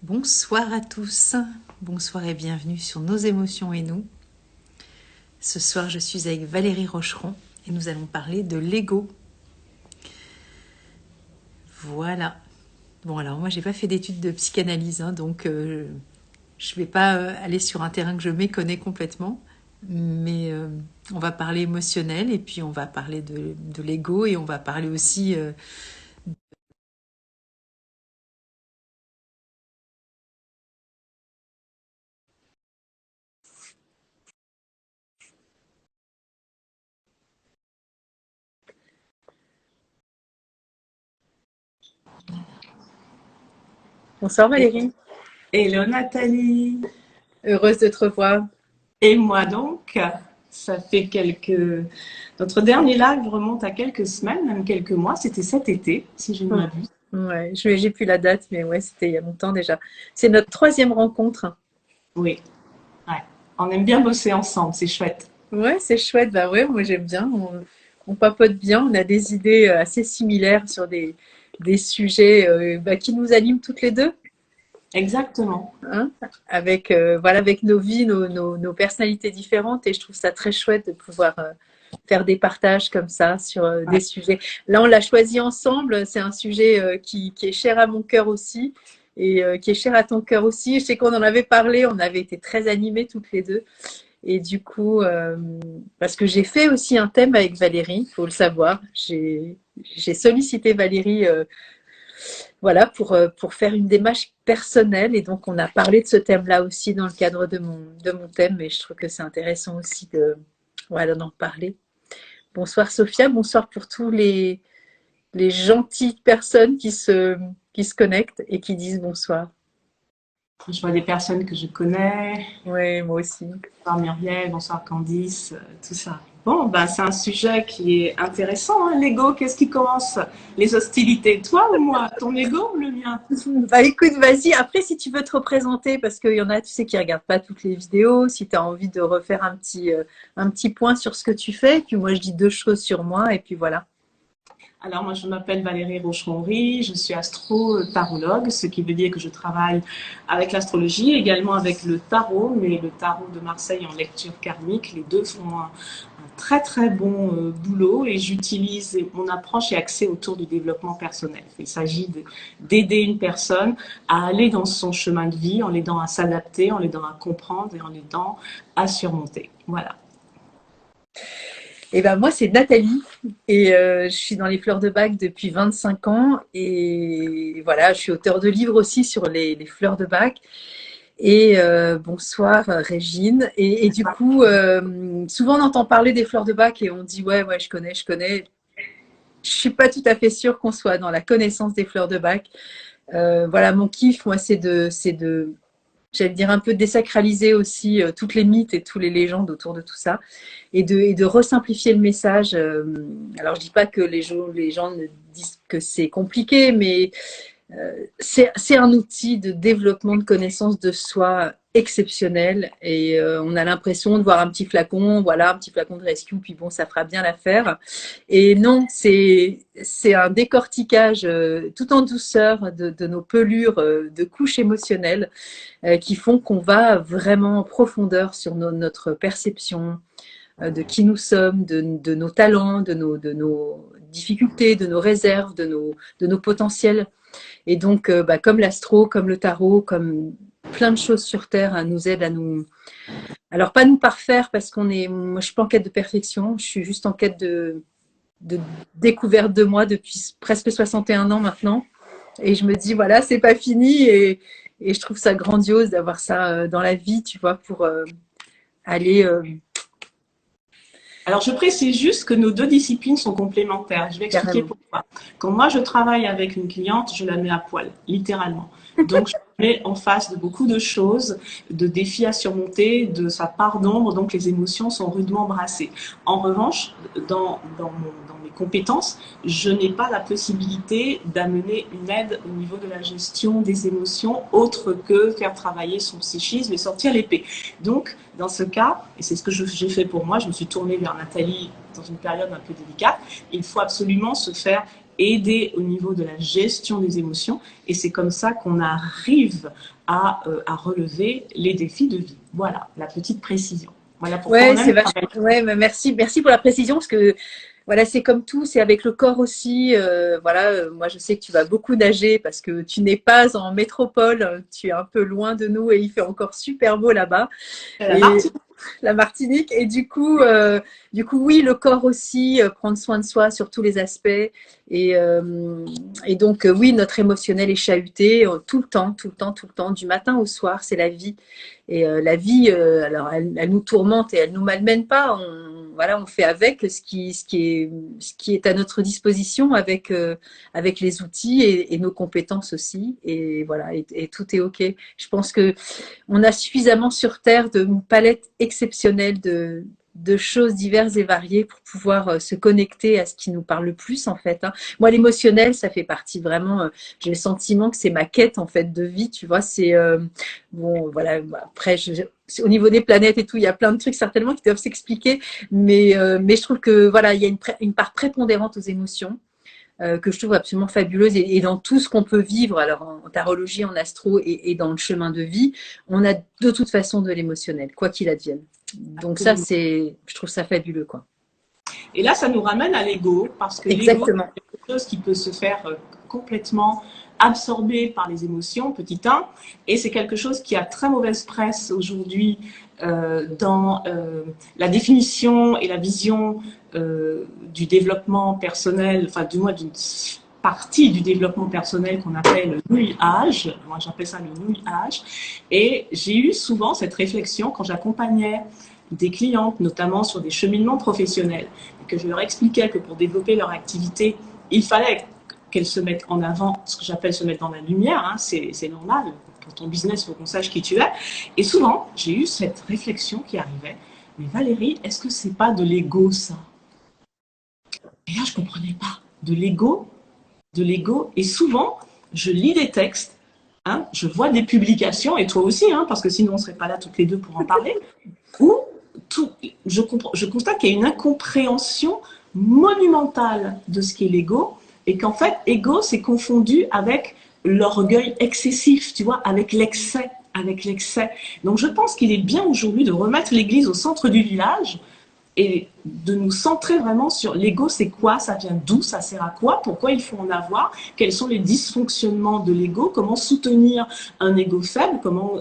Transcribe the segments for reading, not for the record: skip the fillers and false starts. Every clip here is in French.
Bonsoir à tous, bonsoir et bienvenue sur Nos émotions et nous. Ce soir, je suis avec Valérie Rocheron et nous allons parler de l'ego. Voilà. Bon, alors moi, j'ai pas fait d'études de psychanalyse, donc je vais pas aller sur un terrain que je méconnais complètement, mais on va parler émotionnel et puis on va parler de l'ego et on va parler aussi. Bonsoir Valérie, Hello Nathalie, heureuse de te revoir. et moi donc, ça fait quelques... Notre dernier live remonte à quelques semaines, même quelques mois, c'était cet été, si je ne Hmm. m'abuse. Ouais, j'ai plus la date, mais ouais, c'était il y a longtemps déjà. C'est notre troisième rencontre. Oui, ouais. On aime bien bosser ensemble, c'est chouette. Ouais, c'est chouette. Bah ouais, moi j'aime bien. On papote bien. On a des idées assez similaires sur des sujets qui nous animent toutes les deux, Exactement. hein, avec voilà, avec nos vies, nos personnalités différentes. Et je trouve ça très chouette de pouvoir faire des partages comme ça sur des Ouais. sujets. Là, on l'a choisi ensemble. C'est un sujet qui est cher à mon cœur aussi et qui est cher à ton cœur aussi. Je sais qu'on en avait parlé. On avait été très animés toutes les deux. Et du coup, parce que j'ai fait aussi un thème avec Valérie, il faut le savoir. J'ai sollicité Valérie voilà, pour faire une démarche personnelle. Et donc, on a parlé de ce thème-là aussi dans le cadre de mon thème. Et je trouve que c'est intéressant aussi voilà, d'en parler. Bonsoir Sophia, bonsoir pour tous les gentilles personnes qui se connectent et qui disent bonsoir. Je vois des personnes que je connais, Oui, moi aussi. bonsoir Muriel, bonsoir Candice, tout ça. Bon, ben, c'est un sujet qui est intéressant, hein, l'ego. Qu'est-ce qui commence les hostilités, toi ou moi? Ton ego ou le mien? Bah écoute, vas-y. Après, si tu veux te représenter, parce qu'il y en a, tu sais, qui regardent pas toutes les vidéos, si tu as envie de refaire un petit point sur ce que tu fais, puis moi je dis deux choses sur moi, et puis voilà. Alors, moi, je m'appelle Valérie Rocheron-Ry, je suis astro-tarologue, ce qui veut dire que je travaille avec l'astrologie, également avec le tarot, mais le tarot de Marseille en lecture karmique. Les deux font un très très bon boulot et j'utilise mon approche est axée autour du développement personnel. Il s'agit d'aider une personne à aller dans son chemin de vie en l'aidant à s'adapter, en l'aidant à comprendre et en l'aidant à surmonter. Voilà. Et ben moi, c'est Nathalie, et je suis dans les fleurs de bac depuis 25 ans, et voilà, je suis auteure de livres aussi sur les fleurs de bac. Et bonsoir Régine. Et du coup, souvent on entend parler des fleurs de bac et on dit ouais, ouais, je connais, je connais. Je suis pas tout à fait sûre qu'on soit dans la connaissance des fleurs de bac. Voilà, mon kiff, moi, c'est de, j'allais dire un peu désacraliser aussi toutes les mythes et toutes les légendes autour de tout ça, et de resimplifier le message. Alors, je dis pas que les gens ne disent que c'est compliqué, mais c'est un outil de développement de connaissance de soi exceptionnel, et on a l'impression de voir un petit flacon, voilà, un petit flacon de rescue, puis bon, ça fera bien l'affaire. Et non, c'est un décortiquage tout en douceur de nos pelures, de couches émotionnelles qui font qu'on va vraiment en profondeur sur notre perception de qui nous sommes, de nos talents, de nos difficultés, de nos réserves, de nos potentiels. Et donc, comme l'astro, comme le tarot, comme plein de choses sur Terre nous aident à nous... Alors, pas nous parfaire, parce qu'on est... Moi, je suis pas en quête de perfection, je suis juste en quête de découverte de moi depuis presque 61 ans maintenant. Et je me dis, voilà, c'est pas fini. Et je trouve ça grandiose d'avoir ça dans la vie, tu vois, pour aller... Alors, je précise juste que nos deux disciplines sont complémentaires. Je vais expliquer carrément. pourquoi. Quand moi, je travaille avec une cliente, je la mets à poil, littéralement. Donc, je la mets en face de beaucoup de choses, de défis à surmonter, de sa part d'ombre, donc les émotions sont rudement brassées. En revanche, dans mes compétences, je n'ai pas la possibilité d'amener une aide au niveau de la gestion des émotions, autre que faire travailler son psychisme et sortir l'épée. Donc, dans ce cas, et c'est ce que j'ai fait pour moi, je me suis tournée vers Nathalie dans une période un peu délicate, il faut absolument se faire aider au niveau de la gestion des émotions. Et c'est comme ça qu'on arrive à relever les défis de vie. Voilà, la petite précision. Voilà pourquoi Ouais, on c'est aime vachement. travailler. Ouais, mais merci pour la précision parce que voilà, c'est comme tout, c'est avec le corps aussi. Voilà, moi je sais que tu vas beaucoup nager parce que tu n'es pas en métropole, tu es un peu loin de nous et il fait encore super beau là-bas. La Et Martinique. la Martinique. Et du coup, oui, le corps aussi, prendre soin de soi sur tous les aspects. Et, euh, et donc, oui, notre émotionnel est chahuté tout le temps, tout le temps, tout le temps, du matin au soir, c'est la vie. Et la vie, alors, elle nous tourmente et elle nous malmène pas. Voilà, on fait avec ce qui est à notre disposition avec les outils et nos compétences aussi. Et voilà, et tout est OK. Je pense que on a suffisamment sur Terre d'une palette exceptionnelle de choses diverses et variées pour pouvoir se connecter à ce qui nous parle le plus en fait. Hein. Moi, l'émotionnel, ça fait partie vraiment. J'ai le sentiment que c'est ma quête en fait de vie. Tu vois, c'est bon, voilà. Après, au niveau des planètes et tout, il y a plein de trucs certainement qui doivent s'expliquer, mais je trouve que voilà, il y a une part prépondérante aux émotions que je trouve absolument fabuleuse et dans tout ce qu'on peut vivre, alors en tarologie, en astro et dans le chemin de vie, on a de toute façon de l'émotionnel, quoi qu'il advienne. Donc ça, Absolument. je trouve ça fabuleux, quoi. Et là, ça nous ramène à l'ego, parce que l'ego, Exactement. c'est quelque chose qui peut se faire complètement absorber par les émotions, petit 1, et c'est quelque chose qui a très mauvaise presse aujourd'hui dans la définition et la vision du développement personnel, enfin du moins d'une partie du développement personnel qu'on appelle le nouillage. Moi, j'appelle ça le nouillage. Et j'ai eu souvent cette réflexion quand j'accompagnais des clientes, notamment sur des cheminements professionnels, et que je leur expliquais que pour développer leur activité, il fallait qu'elles se mettent en avant, ce que j'appelle se mettre dans la lumière, hein, c'est normal, pour ton business, il faut qu'on sache qui tu es. Et souvent, j'ai eu cette réflexion qui arrivait, mais Valérie, est-ce que c'est pas de l'ego ça? Et là, je comprenais pas. De l'ego, et souvent, je lis des textes, hein, je vois des publications, et toi aussi, hein, parce que sinon on ne serait pas là toutes les deux pour en parler, où je constate qu'il y a une incompréhension monumentale de ce qu'est l'ego, et qu'en fait, ego, c'est confondu avec l'orgueil excessif, tu vois, avec l'excès, avec l'excès. Donc je pense qu'il est bien aujourd'hui de remettre l'église au centre du village et de nous centrer vraiment sur l'ego, c'est quoi, ça vient d'où, ça sert à quoi, pourquoi il faut en avoir, quels sont les dysfonctionnements de l'ego, comment soutenir un ego faible, comment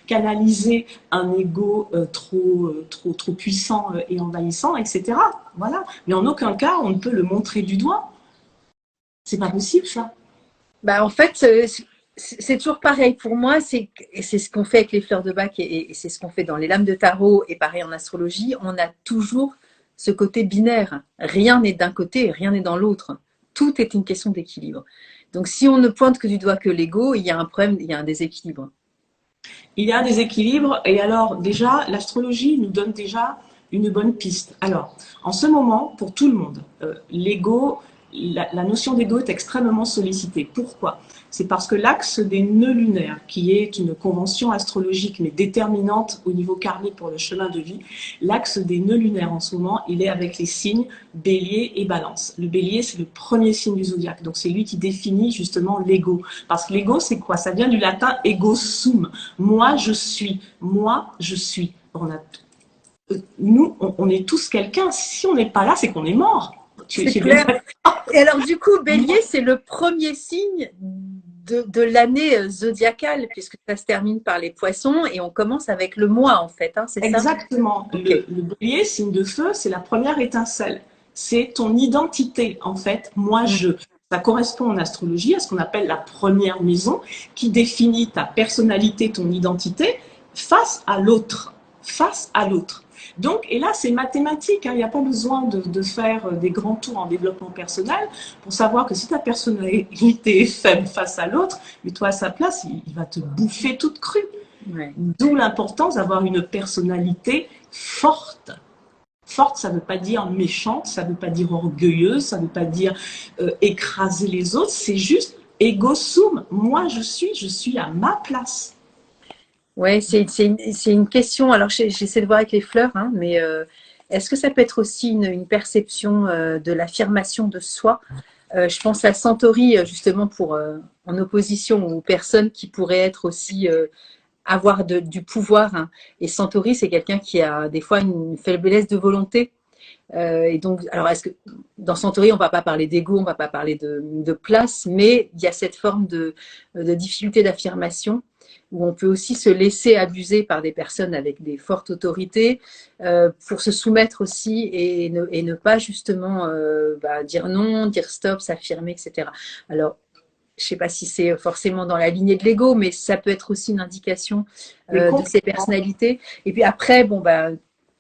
canaliser un ego trop puissant et envahissant, etc. Voilà. Mais en aucun cas, on ne peut le montrer du doigt. C'est pas possible, ça. Bah, en fait, c'est toujours pareil. Pour moi, c'est ce qu'on fait avec les fleurs de bac et c'est ce qu'on fait dans les lames de tarot et pareil en astrologie. On a toujours ce côté binaire. Rien n'est d'un côté, rien n'est dans l'autre. Tout est une question d'équilibre. Donc, si on ne pointe que du doigt que l'ego, il y a un problème, il y a un déséquilibre. Il y a des équilibres et alors déjà, l'astrologie nous donne déjà une bonne piste. Alors, en ce moment, pour tout le monde, l'ego, la notion d'ego est extrêmement sollicitée. Pourquoi? C'est parce que l'axe des nœuds lunaires, qui est une convention astrologique mais déterminante au niveau karmique pour le chemin de vie, l'axe des nœuds lunaires en ce moment, il est avec les signes Bélier et Balance. Le Bélier, c'est le premier signe du zodiaque, donc c'est lui qui définit justement l'ego. Parce que l'ego, c'est quoi? Ça vient du latin ego sum. Moi, je suis. Moi, je suis. On a nous, on est tous quelqu'un. Si on n'est pas là, c'est qu'on est mort. C'est clair. Et alors, du coup, Bélier, c'est le premier signe de l'année zodiacale, puisque ça se termine par les poissons et on commence avec le mois, en fait. Hein, c'est ça? Exactement. Ok. Le bélier, signe de feu, c'est la première étincelle. C'est ton identité, en fait. Moi, je. Ça correspond en astrologie à ce qu'on appelle la première maison, qui définit ta personnalité, ton identité, face à l'autre. Face à l'autre. Donc, et là, c'est mathématique. Hein. Il n'y a pas besoin de faire des grands tours en développement personnel pour savoir que si ta personnalité est faible face à l'autre, mais toi à sa place, il va te bouffer toute crue. Ouais. D'où l'importance d'avoir une personnalité forte. Forte, ça ne veut pas dire méchante, ça ne veut pas dire orgueilleuse, ça ne veut pas dire écraser les autres, c'est juste ego sum. Moi, je suis à ma place. Ouais, c'est une question. Alors, j'essaie de voir avec les fleurs, hein, mais est-ce que ça peut être aussi une perception de l'affirmation de soi? Je pense à Centauri, justement, en opposition aux personnes qui pourraient être aussi avoir du pouvoir, hein. Et Centauri, c'est quelqu'un qui a des fois une faiblesse de volonté. Et donc, alors, est-ce que dans Centauri, on va pas parler d'ego, on va pas parler de place, mais il y a cette forme de difficulté d'affirmation où on peut aussi se laisser abuser par des personnes avec des fortes autorités pour se soumettre aussi et ne pas justement dire non, dire stop, s'affirmer, etc. Alors, je ne sais pas si c'est forcément dans la lignée de l'ego, mais ça peut être aussi une indication Mais de ces personnalités. Et puis après, bon, bah,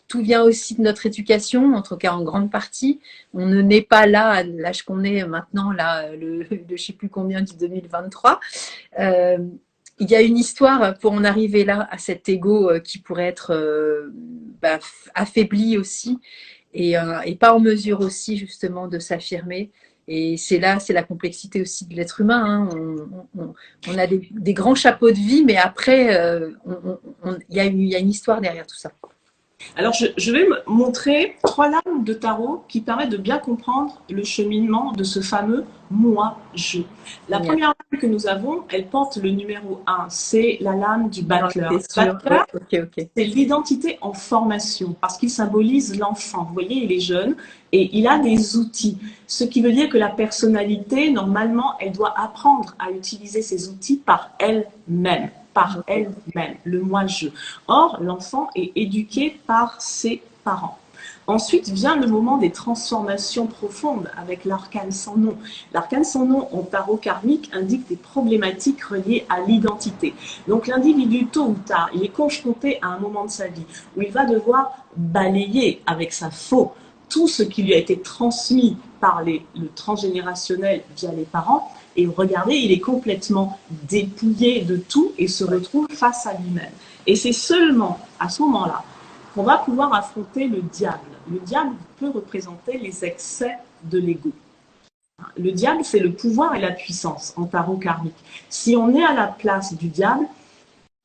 tout vient aussi de notre éducation, en tout cas en grande partie. On ne naît pas là, à l'âge qu'on est maintenant, là, je ne sais plus combien du 2023. Euh, il y a une histoire pour en arriver là, à cet ego qui pourrait être affaibli aussi et pas en mesure aussi justement de s'affirmer. Et c'est là, c'est la complexité aussi de l'être humain, hein. On a des grands chapeaux de vie, mais après, il y a une histoire derrière tout ça. Alors, je vais me montrer 3 lames de tarot qui permettent de bien comprendre le cheminement de ce fameux moi-je. La première lame que nous avons, elle porte le numéro 1, c'est la lame du battleur. Ouais, okay. C'est l'identité en formation parce qu'il symbolise l'enfant. Vous voyez, il est jeune et il a des outils. Ce qui veut dire que la personnalité, normalement, elle doit apprendre à utiliser ces outils par elle-même. Par elle-même, le moi-je. Or, l'enfant est éduqué par ses parents. Ensuite vient le moment des transformations profondes avec l'arcane sans nom. L'arcane sans nom en tarot karmique indique des problématiques reliées à l'identité. Donc l'individu, tôt ou tard, il est confronté à un moment de sa vie où il va devoir balayer avec sa faux tout ce qui lui a été transmis par le transgénérationnel via les parents. Et regardez, il est complètement dépouillé de tout et se retrouve face à lui-même. Et c'est seulement à ce moment-là qu'on va pouvoir affronter le diable. Le diable peut représenter les excès de l'ego. Le diable, c'est le pouvoir et la puissance en tarot karmique. Si on est à la place du diable,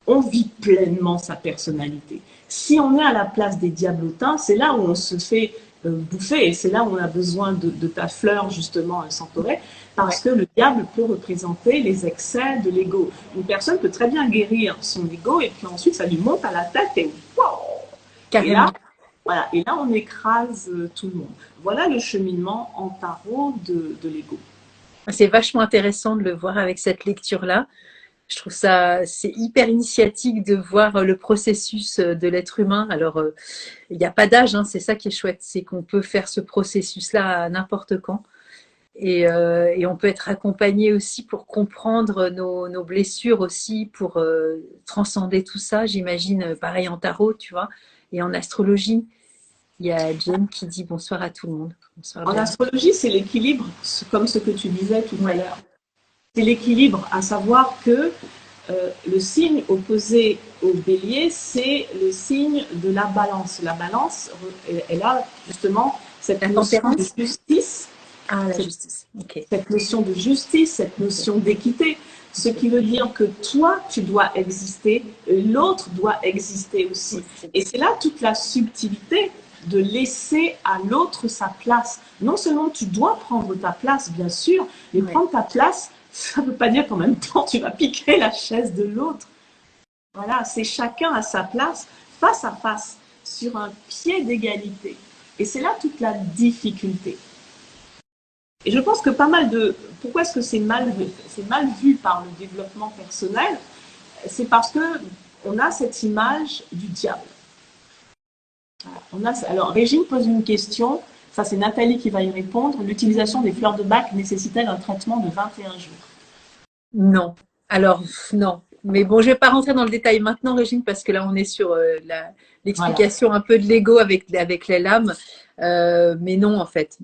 on vit pleinement sa personnalité. Si on est à la place des diablotins, c'est là où on se fait bouffer et c'est là où on a besoin de ta fleur, justement, Centauré, parce que le diable peut représenter les excès de l'ego. Une personne peut très bien guérir son ego et puis ensuite ça lui monte à la tête et wow. Et là, on écrase tout le monde. Voilà le cheminement en tarot de l'ego. C'est vachement intéressant de le voir avec cette lecture-là. Je trouve ça, c'est hyper initiatique de voir le processus de l'être humain. Alors, il n'y a pas d'âge, hein, c'est ça qui est chouette, c'est qu'on peut faire ce processus-là à n'importe quand. Et on peut être accompagné aussi pour comprendre nos blessures aussi, pour transcender tout ça. J'imagine pareil en tarot, tu vois, et en astrologie. Il y a Jen qui dit bonsoir à tout le monde. Bonsoir, en astrologie, c'est l'équilibre, comme ce que tu disais tout à l'heure. C'est l'équilibre, à savoir que le signe opposé au bélier, c'est le signe de la balance. La balance, elle a justement cette notion de justice. Ah, la justice. Okay. Cette notion de justice, cette notion d'équité, ce qui veut dire que toi, tu dois exister, l'autre doit exister aussi. Et c'est là toute la subtilité de laisser à l'autre sa place. Non seulement tu dois prendre ta place, bien sûr, mais prendre ta place, ça ne veut pas dire qu'en même temps, tu vas piquer la chaise de l'autre. Voilà, c'est chacun à sa place, face à face, sur un pied d'égalité. Et c'est là toute la difficulté. Et je pense que pas mal de... Pourquoi est-ce que c'est mal vu par le développement personnel? C'est parce qu'on a cette image du diable. Alors, Régine pose une question, ça c'est Nathalie qui va y répondre. L'utilisation des fleurs de bac nécessite-t-elle un traitement de 21 jours? Non. Alors, non. Mais bon, je ne vais pas rentrer dans le détail maintenant, Régine, parce que là, on est sur l'explication un peu de l'ego avec les lames. Mais non, en fait,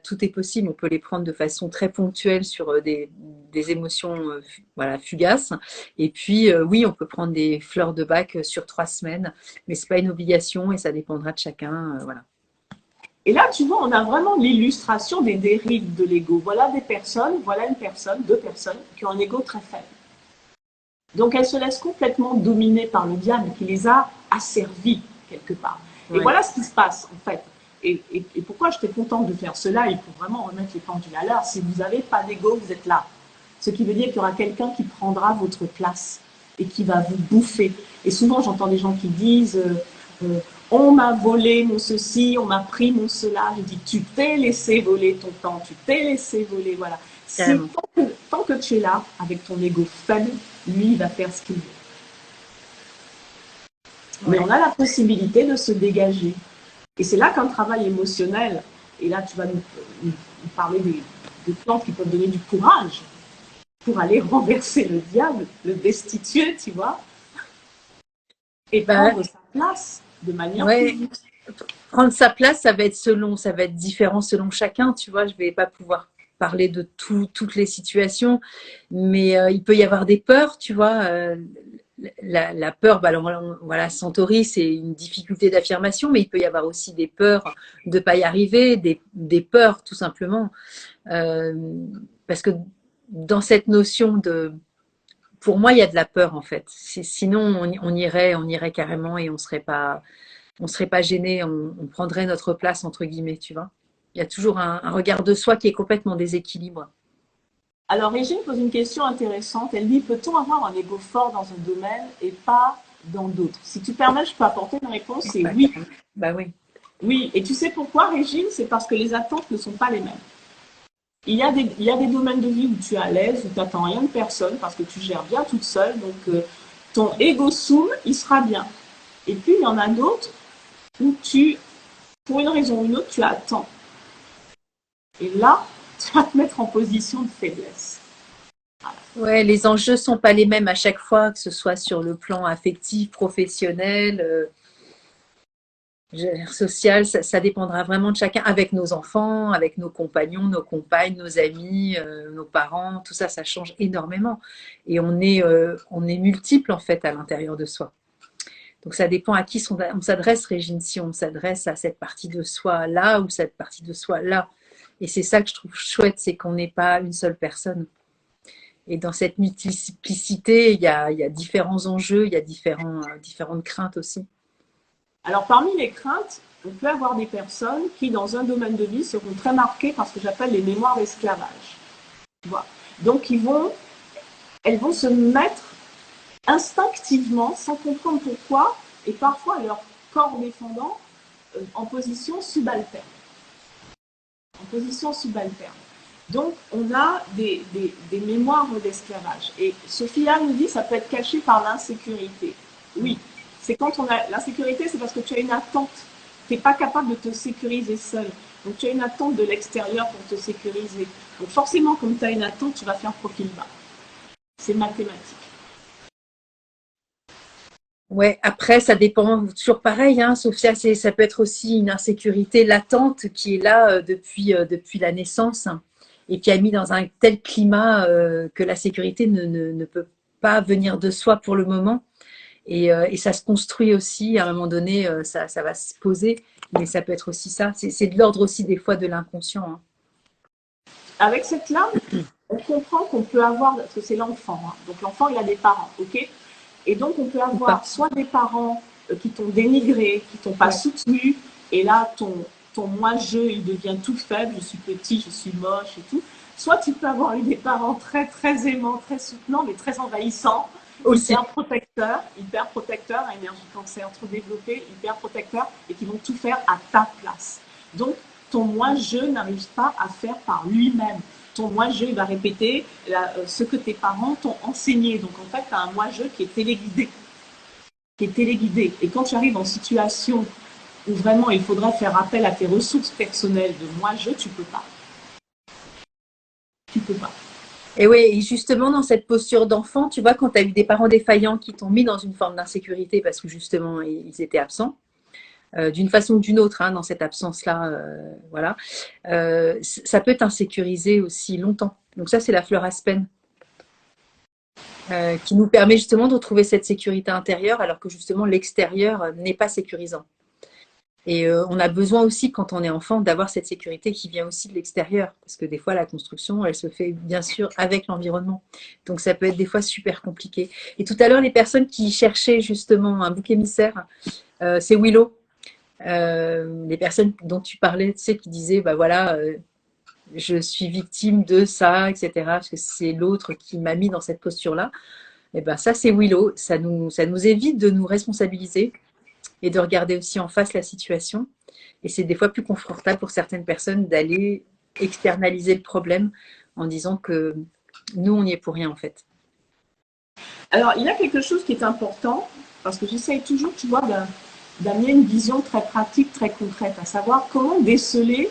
tout est possible. On peut les prendre de façon très ponctuelle sur des émotions fugaces. Et puis, oui, on peut prendre des fleurs de bac sur 3 semaines, mais ce n'est pas une obligation et ça dépendra de chacun. Voilà. Et là, tu vois, on a vraiment l'illustration des dérives de l'ego. Voilà une personne, deux personnes qui ont un ego très faible. Donc, elles se laissent complètement dominer par le diable qui les a asservies quelque part. Et voilà ce qui se passe, en fait. Et pourquoi j'étais contente de faire cela, il faut vraiment remettre les pendules à l'heure. Si vous n'avez pas d'ego, vous êtes là. Ce qui veut dire qu'il y aura quelqu'un qui prendra votre place et qui va vous bouffer. Et souvent, j'entends des gens qui disent on m'a volé mon ceci, on m'a pris mon cela. Je dis tu t'es laissé voler ton temps, tu t'es laissé voler. Voilà. Si, carrément. tant que tu es là, avec ton ego faible, lui, il va faire ce qu'il veut. Mais on Ouais. a la possibilité de se dégager. Et c'est là qu'un travail émotionnel, et là tu vas nous parler des plantes qui peuvent donner du courage pour aller renverser le diable, le destituer, tu vois, et Bah, prendre sa place de manière ouais. positive. Prendre sa place, ça va être différent selon chacun, tu vois. Je vais pas pouvoir parler de toutes les situations, mais il peut y avoir des peurs, tu vois. La peur, bah, alors, voilà, Centauri, c'est une difficulté d'affirmation, mais il peut y avoir aussi des peurs de pas y arriver, des peurs tout simplement, Euh, parce que dans cette notion de, pour moi, il y a de la peur en fait. Sinon, on irait carrément et on serait pas gêné, on prendrait notre place entre guillemets, tu vois. Il y a toujours un regard de soi qui est complètement déséquilibré. Alors Régine pose une question intéressante. Elle dit, peut-on avoir un ego fort dans un domaine et pas dans d'autres? Si tu permets, je peux apporter une réponse, c'est Bah, oui. carrément. Bah oui. Oui, et tu sais pourquoi, Régine? C'est parce que les attentes ne sont pas les mêmes. Il y a des domaines de vie où tu es à l'aise, où tu n'attends rien de personne parce que tu gères bien toute seule. Donc, ton ego sum, il sera bien. Et puis, il y en a d'autres où pour une raison ou une autre, tu attends. Et là, tu vas te mettre en position de faiblesse. Ouais, les enjeux sont pas les mêmes à chaque fois, que ce soit sur le plan affectif, professionnel, social, ça dépendra vraiment de chacun, avec nos enfants, avec nos compagnons, nos compagnes, nos amis, nos parents, tout ça, ça change énormément. Et on est multiple en fait à l'intérieur de soi. Donc ça dépend à qui on s'adresse, Régine, si on s'adresse à cette partie de soi là ou cette partie de soi là. Et c'est ça que je trouve chouette, c'est qu'on n'est pas une seule personne. Et dans cette multiplicité, il y a différents enjeux, il y a différentes craintes aussi. Alors, parmi les craintes, on peut avoir des personnes qui, dans un domaine de vie, seront très marquées par ce que j'appelle les mémoires d'esclavage. Voilà. Donc, elles vont se mettre instinctivement, sans comprendre pourquoi, et parfois leur corps défendant, en position subalterne. En position subalterne. Donc, on a des mémoires d'esclavage. Et Sophia nous dit que ça peut être caché par l'insécurité. Oui, c'est quand on a l'insécurité, c'est parce que tu as une attente. Tu n'es pas capable de te sécuriser seul. Donc, tu as une attente de l'extérieur pour te sécuriser. Donc, forcément, comme tu as une attente, tu vas faire profil bas. C'est mathématique. Ouais, après, ça dépend toujours pareil, hein, Sophia, ça peut être aussi une insécurité latente qui est là depuis la naissance et qui a mis dans un tel climat que la sécurité ne peut pas venir de soi pour le moment. Et ça se construit aussi, à un moment donné, ça va se poser, mais ça peut être aussi ça. C'est de l'ordre aussi des fois de l'inconscient, hein. Avec cette lame, on comprend qu'on peut avoir, parce que c'est l'enfant, hein. Donc l'enfant, il a des parents, ok. Et donc on peut Ou pas. avoir soit des parents qui t'ont dénigré, qui t'ont pas Ouais. soutenu, et là ton moi-je, il devient tout faible, je suis petit, je suis moche et tout. Soit tu peux avoir eu des parents très très aimants, très soutenants, mais très envahissants, Aussi. hyper protecteurs, à énergie cancer trop développée, hyper protecteurs, et qui vont tout faire à ta place. Donc ton moi-je n'arrive pas à faire par lui-même. Ton moi-je, il va répéter ce que tes parents t'ont enseigné. Donc en fait, tu as un moi-je qui est téléguidé. Qui est téléguidé. Et quand tu arrives en situation où vraiment il faudrait faire appel à tes ressources personnelles de moi-je, tu peux pas. Tu peux pas. Et oui, et justement, dans cette posture d'enfant, tu vois, quand tu as eu des parents défaillants qui t'ont mis dans une forme d'insécurité parce que justement, ils étaient absents, d'une façon ou d'une autre, hein, dans cette absence-là, voilà, ça peut t'insécuriser aussi longtemps. Donc ça, c'est la fleur aspen qui nous permet justement de retrouver cette sécurité intérieure alors que justement l'extérieur n'est pas sécurisant. Et on a besoin aussi, quand on est enfant, d'avoir cette sécurité qui vient aussi de l'extérieur. Parce que des fois, la construction, elle se fait bien sûr avec l'environnement. Donc ça peut être des fois super compliqué. Et tout à l'heure, les personnes qui cherchaient justement un bouc émissaire, c'est Willow. Les personnes dont tu parlais, tu sais, qui disaient, bah voilà, je suis victime de ça, etc., parce que c'est l'autre qui m'a mis dans cette posture-là. Et ben ça, c'est Willow. Ça nous évite de nous responsabiliser et de regarder aussi en face la situation. Et c'est des fois plus confortable pour certaines personnes d'aller externaliser le problème en disant que nous, on n'y est pour rien en fait. Alors, il y a quelque chose qui est important, parce que j'essaye toujours, tu vois, d'amener une vision très pratique, très concrète, à savoir comment déceler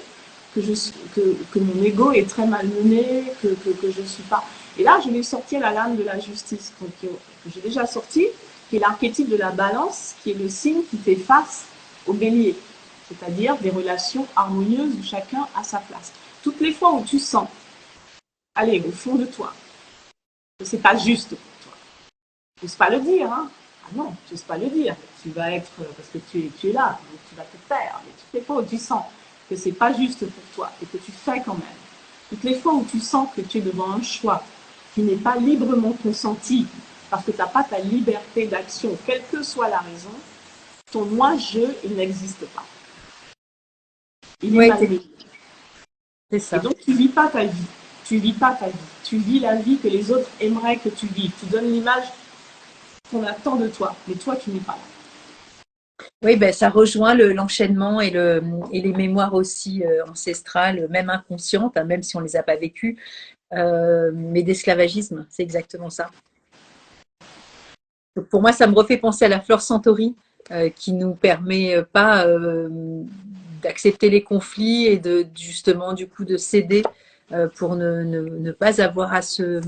que mon ego est très malmené, que je ne suis pas. Et là, je vais sortir la lame de la justice, que j'ai déjà sorti, qui est l'archétype de la balance, qui est le signe qui fait face au bélier, c'est-à-dire des relations harmonieuses où chacun a sa place. Toutes les fois où tu sens, allez, au fond de toi, que c'est pas juste pour toi, tu n'oses pas le dire, hein. Ah non, tu n'oses pas le dire. Tu vas être, parce que tu es là, donc tu vas te faire. Mais toutes les fois où tu sens que c'est pas juste pour toi et que tu fais quand même, toutes les fois où tu sens que tu es devant un choix qui n'est pas librement consenti, parce que tu n'as pas ta liberté d'action, quelle que soit la raison, ton moi-je, il n'existe pas. Il est Oui, malmené. c'est Et ça. donc, tu vis pas ta vie. Tu vis pas ta vie. Tu vis la vie que les autres aimeraient que tu vives. Tu donnes l'image qu'on attend de toi, mais toi, tu n'es pas là. Oui, ben, ça rejoint l'enchaînement et les mémoires aussi ancestrales, même inconscientes, hein, même si on ne les a pas vécues, mais d'esclavagisme, c'est exactement ça. Donc, pour moi, ça me refait penser à la fleur Centauri, qui nous permet pas d'accepter les conflits et de justement du coup de céder pour ne pas avoir à se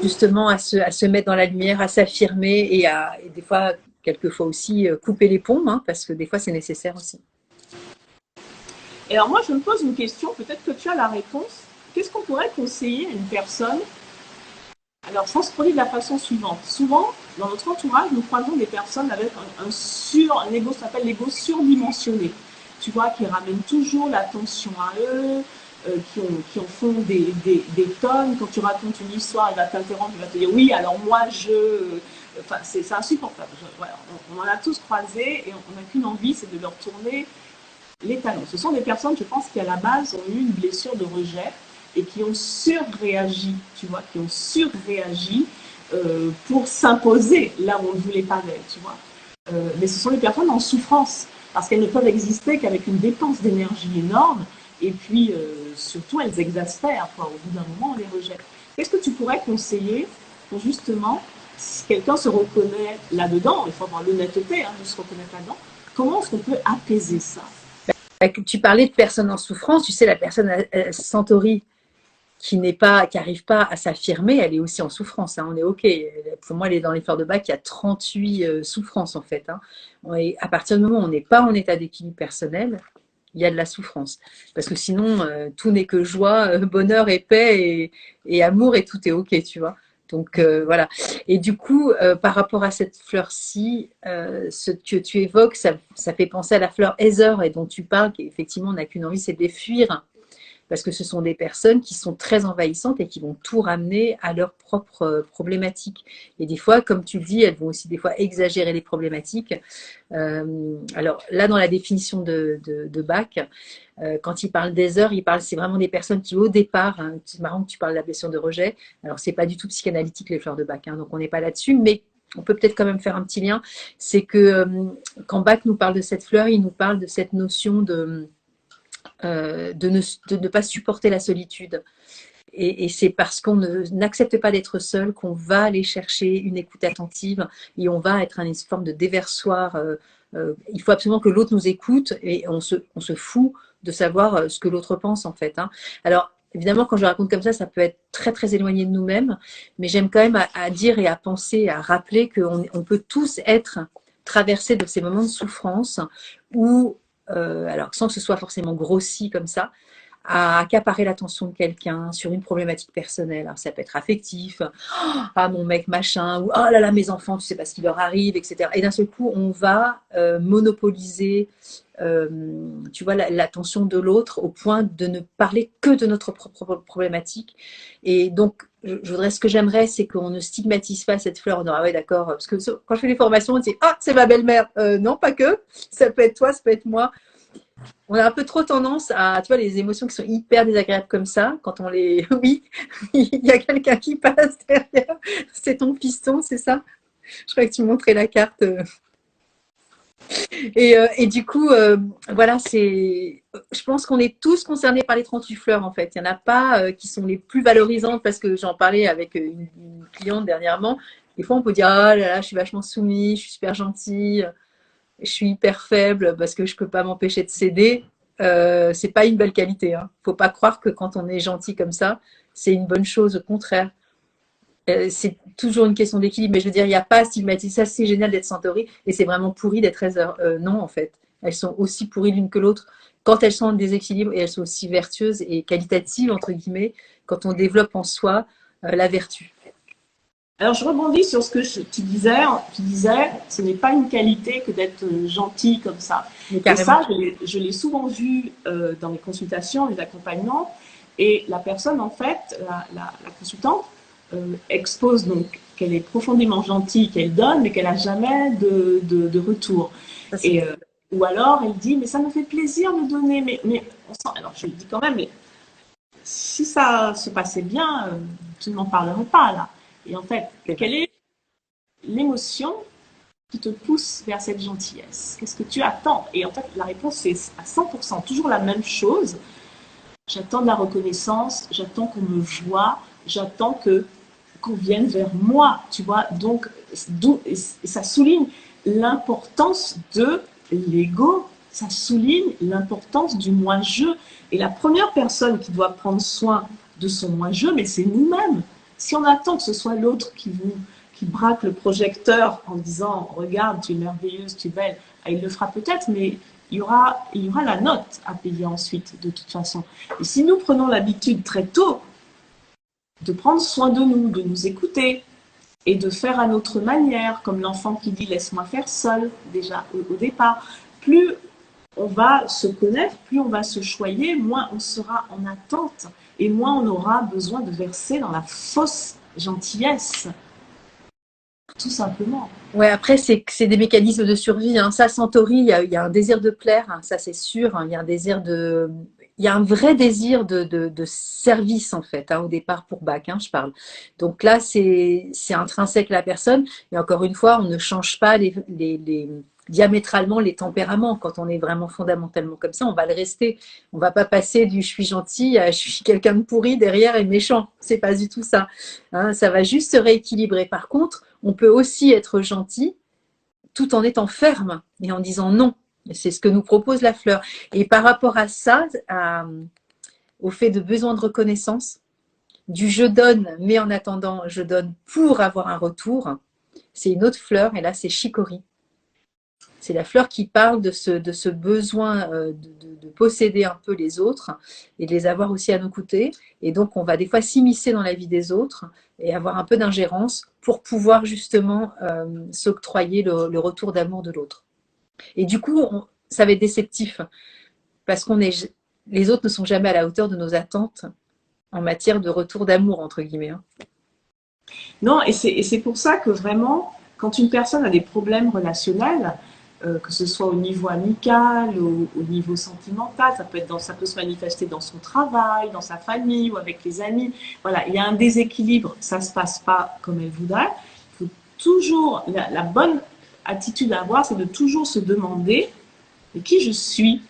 justement à se mettre dans la lumière, à s'affirmer et des fois, quelquefois aussi couper les ponts, hein, parce que des fois c'est nécessaire aussi. Et alors moi, je me pose une question, peut-être que tu as la réponse. Qu'est-ce qu'on pourrait conseiller à une personne? Alors, ça se produit de la façon suivante. Souvent, dans notre entourage, nous croisons des personnes avec un ego, ça s'appelle l'ego surdimensionné. Tu vois, qui ramènent toujours l'attention à eux, qui en font des tonnes. Quand tu racontes une histoire, il va t'interrompre, il va te dire oui, alors moi je. Enfin, c'est insupportable. Voilà, on en a tous croisé et on n'a qu'une envie, c'est de leur tourner les talons. Ce sont des personnes, je pense, qui à la base ont eu une blessure de rejet et qui ont surréagi, tu vois, qui ont surréagi pour s'imposer là où on ne voulait pas d'elles, tu vois. Mais ce sont des personnes en souffrance parce qu'elles ne peuvent exister qu'avec une dépense d'énergie énorme et puis surtout elles exaspèrent, quoi. Au bout d'un moment, on les rejette. Qu'est-ce que tu pourrais conseiller pour justement, si quelqu'un se reconnaît là-dedans, il faut avoir l'honnêteté hein, de se reconnaître là-dedans, comment est-ce qu'on peut apaiser ça? Tu parlais de personnes en souffrance, tu sais, la personne Centauri qui arrive pas à s'affirmer, elle est aussi en souffrance. Hein, on est OK. Pour moi, elle est dans les fleurs de bac, il y a 38 souffrances en fait. Hein. À partir du moment où on n'est pas en état d'équilibre personnel, il y a de la souffrance. Parce que sinon, tout n'est que joie, bonheur et paix et amour et tout est OK, tu vois. Donc voilà. Et du coup, par rapport à cette fleur-ci, ce que tu évoques, ça fait penser à la fleur Heather et dont tu parles, qu'effectivement, on n'a qu'une envie, c'est de les fuir parce que ce sont des personnes qui sont très envahissantes et qui vont tout ramener à leurs propres problématiques. Et des fois, comme tu le dis, elles vont aussi des fois exagérer les problématiques. Alors là, dans la définition de Bach, quand il parle des heures, c'est vraiment des personnes qui au départ, hein, c'est marrant que tu parles de la blessure de rejet, alors c'est pas du tout psychanalytique les fleurs de Bach, hein, donc on n'est pas là-dessus, mais on peut peut-être quand même faire un petit lien, c'est que quand Bach nous parle de cette fleur, il nous parle de cette notion de ne pas supporter la solitude. Et c'est parce qu'on n'accepte pas d'être seul qu'on va aller chercher une écoute attentive et on va être une forme de déversoir. Il faut absolument que l'autre nous écoute et on se fout de savoir ce que l'autre pense en fait. Hein. Alors évidemment, quand je raconte comme ça peut être très très éloigné de nous-mêmes, mais j'aime quand même à dire et à penser, à rappeler qu'on peut tous être traversés de ces moments de souffrance où, alors sans que ce soit forcément grossi comme ça, à accaparer l'attention de quelqu'un sur une problématique personnelle. Alors, ça peut être affectif, ah mon mec machin, ou oh là là mes enfants, tu sais pas ce qui leur arrive, etc. Et d'un seul coup, on va monopoliser, tu vois, l'attention de l'autre au point de ne parler que de notre propre problématique. Et donc, ce que j'aimerais, c'est qu'on ne stigmatise pas cette fleur. Non, ah ouais, d'accord. Parce que quand je fais les formations, on dit ah c'est ma belle-mère. Non, pas que. Ça peut être toi, ça peut être moi. On a un peu trop tendance à, tu vois, les émotions qui sont hyper désagréables comme ça, quand on les, oui, il y a quelqu'un qui passe derrière. C'est ton piston, c'est ça? Je crois que tu montrais la carte. Et du coup, voilà, je pense qu'on est tous concernés par les 38 fleurs, en fait. Il n'y en a pas qui sont les plus valorisantes, parce que j'en parlais avec une cliente dernièrement. Des fois, on peut dire, ah là là, je suis vachement soumise, je suis super gentille, je suis hyper faible parce que je peux pas m'empêcher de céder. C'est pas une belle qualité, hein. Faut pas croire que quand on est gentil comme ça, c'est une bonne chose. Au contraire, c'est toujours une question d'équilibre. Mais je veux dire, il n'y a pas à stigmatiser. Ça, c'est génial d'être centaurée et c'est vraiment pourri d'être Heather. Non, en fait, elles sont aussi pourries l'une que l'autre quand elles sont en déséquilibre, et elles sont aussi vertueuses et qualitatives entre guillemets quand on développe en soi la vertu. Alors, je rebondis sur ce que tu disais. Tu disais, ce n'est pas une qualité que d'être gentil comme ça. Mais Et carrément. ça, je l'ai souvent vu dans les consultations, les accompagnements. Et la personne, en fait, la consultante, expose donc qu'elle est profondément gentille, qu'elle donne, mais qu'elle n'a jamais de retour. Ça, c'est... Et, ou alors, elle dit, mais ça me fait plaisir de donner. Mais on sent, alors, je lui dis quand même, mais si ça se passait bien, tu ne m'en parlerais pas là. Et en fait, quelle est l'émotion qui te pousse vers cette gentillesse? Qu'est-ce que tu attends? Et en fait, la réponse est à 100% toujours la même chose. J'attends de la reconnaissance, j'attends qu'on me voie, j'attends qu'on vienne vers moi, tu vois. Donc, ça souligne l'importance de l'ego, ça souligne l'importance du moi-je. Et la première personne qui doit prendre soin de son moi-je, mais c'est nous-mêmes. Si on attend que ce soit l'autre qui braque le projecteur en disant « Regarde, tu es merveilleuse, tu es belle », il le fera peut-être, mais il y aura la note à payer ensuite, de toute façon. Et si nous prenons l'habitude très tôt de prendre soin de nous écouter et de faire à notre manière, comme l'enfant qui dit « Laisse-moi faire seul », déjà au départ, plus on va se connaître, plus on va se choyer, moins on sera en attente et moins on aura besoin de verser dans la fausse gentillesse. Tout simplement. Ouais, après, c'est des mécanismes de survie, hein. Ça, Centauri, il y a un désir de plaire, hein, ça c'est sûr, hein. Il y a un désir il y a un vrai désir de service, en fait, hein, au départ pour Bach, hein, je parle. Donc là, c'est intrinsèque à la personne. Et encore une fois, on ne change pas diamétralement les tempéraments. Quand on est vraiment fondamentalement comme ça, on va le rester. On va pas passer du je suis gentil à je suis quelqu'un de pourri derrière et méchant. C'est pas du tout ça, hein. Ça va juste se rééquilibrer. Par contre, on peut aussi être gentil tout en étant ferme et en disant non. C'est ce que nous propose la fleur. Et par rapport à ça, au fait de besoin de reconnaissance, du je donne, mais en attendant, je donne pour avoir un retour, c'est une autre fleur, et là, c'est chicory. C'est la fleur qui parle de ce besoin de posséder un peu les autres et de les avoir aussi à nos côtés. Et donc, on va des fois s'immiscer dans la vie des autres et avoir un peu d'ingérence pour pouvoir justement s'octroyer le retour d'amour de l'autre. Et du coup, ça va être déceptif parce les autres ne sont jamais à la hauteur de nos attentes en matière de retour d'amour, entre guillemets, hein. Non, et c'est pour ça que vraiment, quand une personne a des problèmes relationnels, que ce soit au niveau amical, au niveau sentimental, ça peut se manifester dans son travail, dans sa famille ou avec les amis. Voilà, il y a un déséquilibre, ça se passe pas comme elle voudrait. Il faut toujours, la bonne attitude à avoir, c'est de toujours se demander mais qui je suis.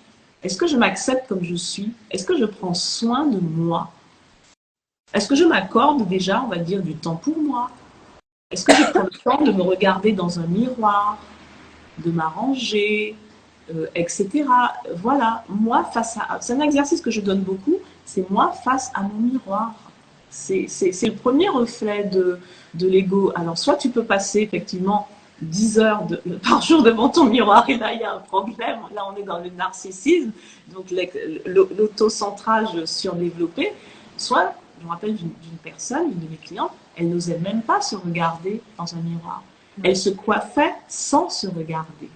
Est-ce que je m'accepte comme je suis? Est-ce que je prends soin de moi? Est-ce que je m'accorde déjà, on va dire, du temps pour moi? Est-ce que je prends le temps de me regarder dans un miroir, de m'arranger, etc. Voilà, moi face à... C'est un exercice que je donne beaucoup, c'est moi face à mon miroir. C'est le premier reflet de l'ego. Alors, soit tu peux passer effectivement 10 heures par jour devant ton miroir et là il y a un problème. Là on est dans le narcissisme, donc l'autocentrage surdéveloppé. Soit, je me rappelle d'une personne, une de mes clientes, elle n'osait même pas se regarder dans un miroir. Elle se coiffait sans se regarder.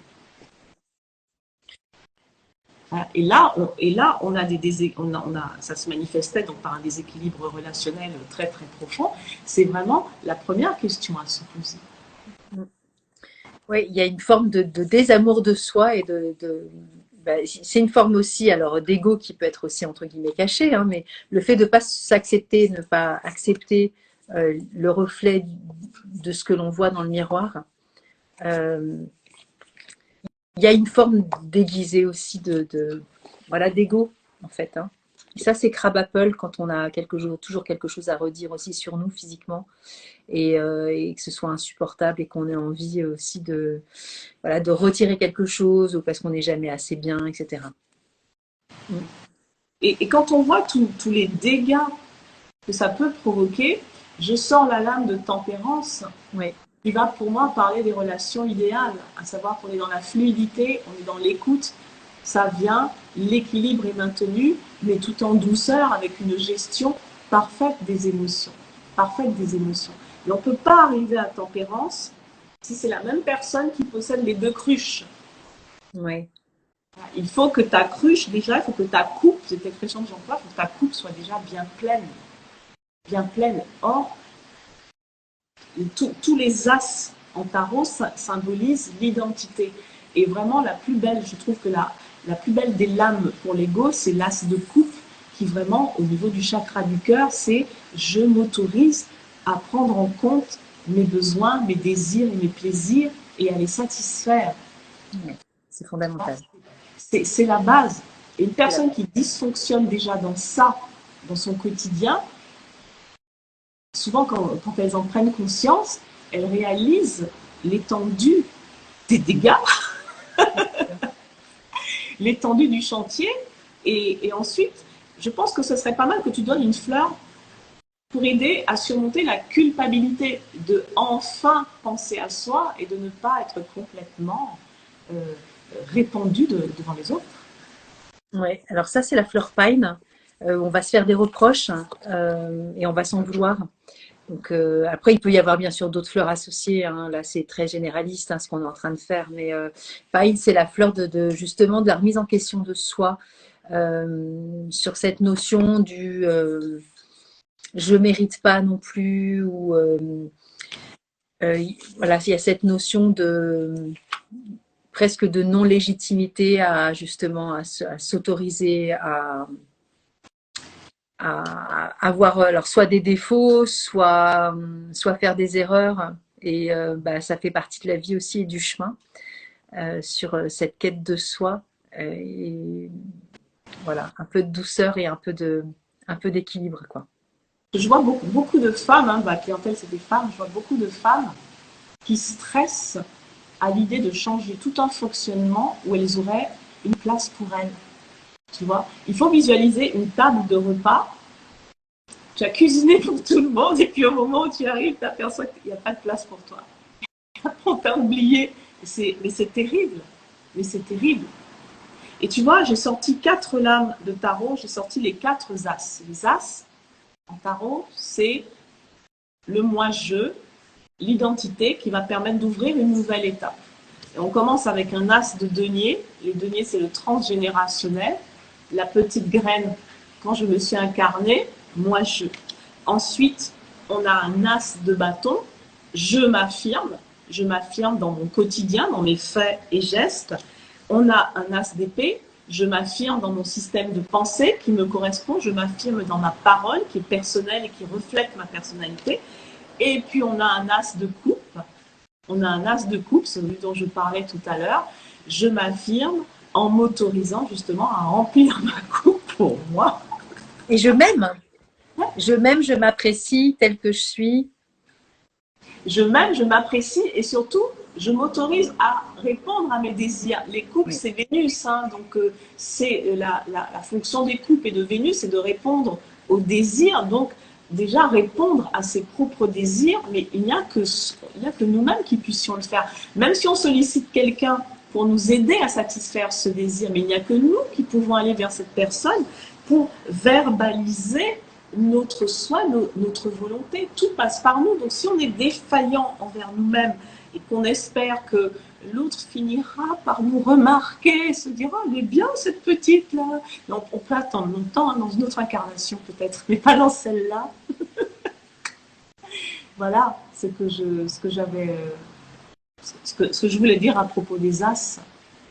Et là, ça se manifestait donc par un déséquilibre relationnel très très profond. C'est vraiment la première question à se poser. Oui, il y a une forme de désamour de soi et c'est une forme aussi alors d'ego qui peut être aussi entre guillemets caché, hein, mais le fait de ne pas s'accepter, ne pas accepter le reflet de ce que l'on voit dans le miroir, il y a une forme déguisée aussi voilà, d'ego en fait. Hein. Et ça, c'est crab apple quand on a toujours quelque chose à redire aussi sur nous physiquement et que ce soit insupportable et qu'on ait envie aussi voilà, de retirer quelque chose ou parce qu'on n'est jamais assez bien, etc. Et quand on voit tous les dégâts que ça peut provoquer, je sors la lame de tempérance. Oui. Qui va pour moi parler des relations idéales, à savoir qu'on est dans la fluidité, on est dans l'écoute, ça vient, l'équilibre est maintenu, mais tout en douceur avec une gestion parfaite des émotions. Parfaite des émotions. Et on ne peut pas arriver à tempérance si c'est la même personne qui possède les deux cruches. Oui. Il faut que ta cruche, déjà, il faut que ta coupe, cette expression que j'emploie, il faut que ta coupe soit déjà bien pleine. Bien pleine. Or, tous les as en tarot symbolisent l'identité. Et vraiment, la plus belle, je trouve que la plus belle des lames pour l'ego, c'est l'as de coupe, qui vraiment, au niveau du chakra du cœur, c'est je m'autorise à prendre en compte mes besoins, mes désirs et mes plaisirs et à les satisfaire. Oui, c'est fondamental. C'est la base. Et une personne qui dysfonctionne déjà dans ça, dans son quotidien, souvent quand elles en prennent conscience, elles réalisent l'étendue des dégâts, l'étendue du chantier. Et ensuite, je pense que ce serait pas mal que tu donnes une fleur pour aider à surmonter la culpabilité de enfin penser à soi et de ne pas être complètement répandu devant les autres. Oui, alors ça, c'est la fleur pine. On va se faire des reproches et on va s'en vouloir. Donc après, il peut y avoir bien sûr d'autres fleurs associées. Hein. Là, c'est très généraliste ce qu'on est en train de faire. Mais pine, c'est la fleur justement de la remise en question de soi sur cette notion du je mérite pas non plus ou voilà, il y a cette notion presque de non-légitimité à justement à s'autoriser à avoir alors soit des défauts, soit faire des erreurs. Et ça fait partie de la vie aussi et du chemin sur cette quête de soi. Et voilà, un peu de douceur et un peu d'équilibre, quoi. Je vois beaucoup de femmes, hein, ma clientèle c'est des femmes, je vois beaucoup de femmes qui stressent à l'idée de changer tout un fonctionnement où elles auraient une place pour elles. Tu vois, il faut visualiser une table de repas. Tu as cuisiné pour tout le monde et puis au moment où tu arrives, tu aperçois qu'il n'y a pas de place pour toi. On t'a oublié. Mais c'est terrible. Mais c'est terrible. Et tu vois, j'ai sorti 4 lames de tarot, j'ai sorti les 4 as. Les as, en tarot, c'est le moi-je, l'identité qui va permettre d'ouvrir une nouvelle étape. Et on commence avec un as de denier. Les deniers, c'est le transgénérationnel. La petite graine, quand je me suis incarnée, moi-je. Ensuite, on a un as de bâton. Je m'affirme dans mon quotidien, dans mes faits et gestes. On a un as d'épée, je m'affirme dans mon système de pensée qui me correspond, je m'affirme dans ma parole qui est personnelle et qui reflète ma personnalité. Et puis on a un as de coupe, celui dont je parlais tout à l'heure. Je m'affirme en m'autorisant justement à remplir ma coupe pour moi. Et je m'aime, je m'apprécie telle que je suis. Je m'aime, je m'apprécie et surtout, je m'autorise à répondre à mes désirs. Les coupes, oui. C'est Vénus, hein, donc c'est la fonction des coupes et de Vénus, c'est de répondre aux désirs. Donc déjà répondre à ses propres désirs, mais il n'y a que il y a que nous-mêmes qui puissions le faire. Même si on sollicite quelqu'un pour nous aider à satisfaire ce désir, mais il n'y a que nous qui pouvons aller vers cette personne pour verbaliser notre soi, notre volonté. Tout passe par nous. Donc si on est défaillant envers nous-mêmes et qu'on espère que l'autre finira par nous remarquer, se dire oh, elle est bien cette petite là. Donc on peut attendre longtemps dans une autre incarnation peut-être, mais pas dans celle-là. Voilà ce que j'avais, ce que je voulais dire à propos des as.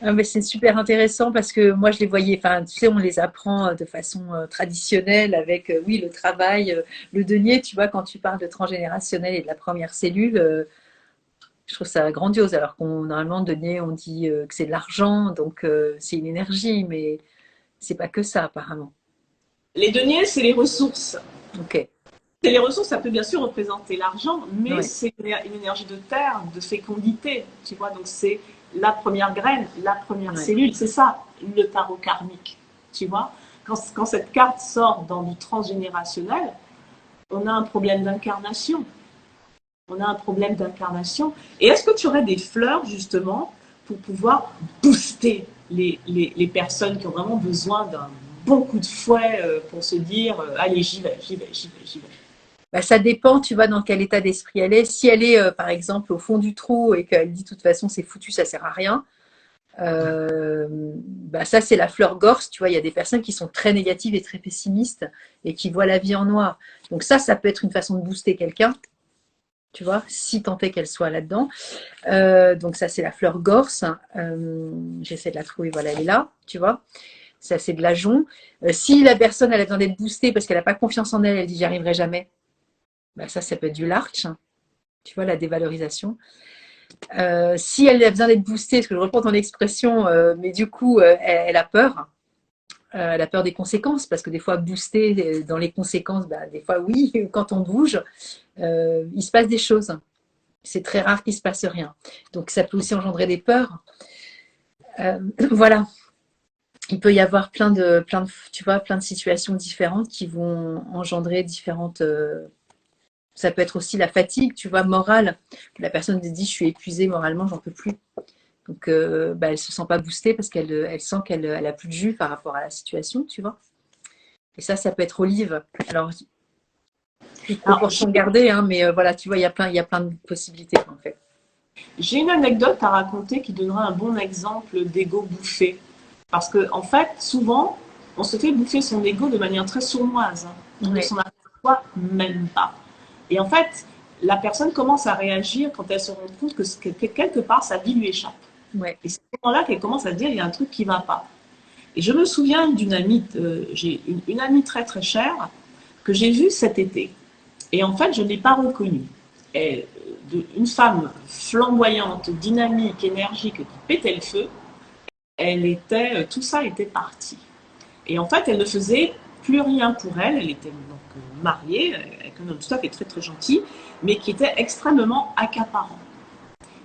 Ah, mais c'est super intéressant parce que moi je les voyais, enfin tu sais, on les apprend de façon traditionnelle avec, oui, le travail, le denier, tu vois, quand tu parles de transgénérationnel et de la première cellule, je trouve ça grandiose. Alors qu'on normalement, denier, on dit que c'est de l'argent, donc c'est une énergie, mais c'est pas que ça apparemment. Les deniers, c'est les ressources. Ok, C'est les ressources, ça peut bien sûr représenter l'argent, mais ouais, c'est une énergie de terre, de fécondité, tu vois. Donc c'est la première graine, la première ouais. cellule, c'est ça le tarot karmique, tu vois. Quand cette carte sort dans du transgénérationnel, on a un problème d'incarnation. On a un problème d'incarnation. Et est-ce que tu aurais des fleurs, justement, pour pouvoir booster les personnes qui ont vraiment besoin d'un bon coup de fouet pour se dire allez, j'y vais, j'y vais, j'y vais, j'y vais. Bah, ça dépend, tu vois, dans quel état d'esprit elle est. Si elle est, par exemple, au fond du trou et qu'elle dit de toute façon c'est foutu, ça sert à rien, bah ça c'est la fleur gorse, tu vois. Il y a des personnes qui sont très négatives et très pessimistes et qui voient la vie en noir. Donc ça peut être une façon de booster quelqu'un, tu vois, si tant est qu'elle soit là-dedans. Donc ça c'est la fleur gorse. J'essaie de la trouver, voilà, elle est là, tu vois. Ça c'est de l'ajonc. Si la personne elle a besoin d'être boostée parce qu'elle n'a pas confiance en elle, elle dit j'y arriverai jamais. Bah ça peut être du larch, tu vois, la dévalorisation. Si elle a besoin d'être boostée, parce que je reprends ton expression, mais du coup, elle a peur. Elle a peur des conséquences, parce que des fois, booster dans les conséquences, bah, des fois, oui, quand on bouge, il se passe des choses. C'est très rare qu'il se passe rien. Donc, ça peut aussi engendrer des peurs. Voilà. Il peut y avoir tu vois, plein de situations différentes qui vont engendrer différentes. Ça peut être aussi la fatigue, tu vois, morale. La personne te dit, je suis épuisée moralement, j'en peux plus. Donc, bah, elle se sent pas boostée parce qu'elle sent qu'elle a plus de jus par rapport à la situation, tu vois. Et ça peut être olive. Alors, toute Alors, proportion gardée, hein, mais voilà, tu vois, il y a plein de possibilités en fait. j'ai une anecdote à raconter qui donnera un bon exemple d'ego bouffé. Parce que, en fait, souvent, on se fait bouffer son ego de manière très sournoise. Hein. On ne Ouais, s'en aperçoit même pas. Et en fait, la personne commence à réagir quand elle se rend compte que quelque part, sa vie lui échappe. ouais, Et c'est à ce moment-là qu'elle commence à se dire, il y a un truc qui ne va pas. Et je me souviens d'une amie, j'ai une amie très très chère que j'ai vue cet été. Et en fait, je ne l'ai pas reconnue. Une femme flamboyante, dynamique, énergique, qui pétait le feu, tout ça était parti. Et en fait, elle ne faisait plus rien pour elle. Elle était donc mariée avec un homme tout à fait très très gentil, mais qui était extrêmement accaparant.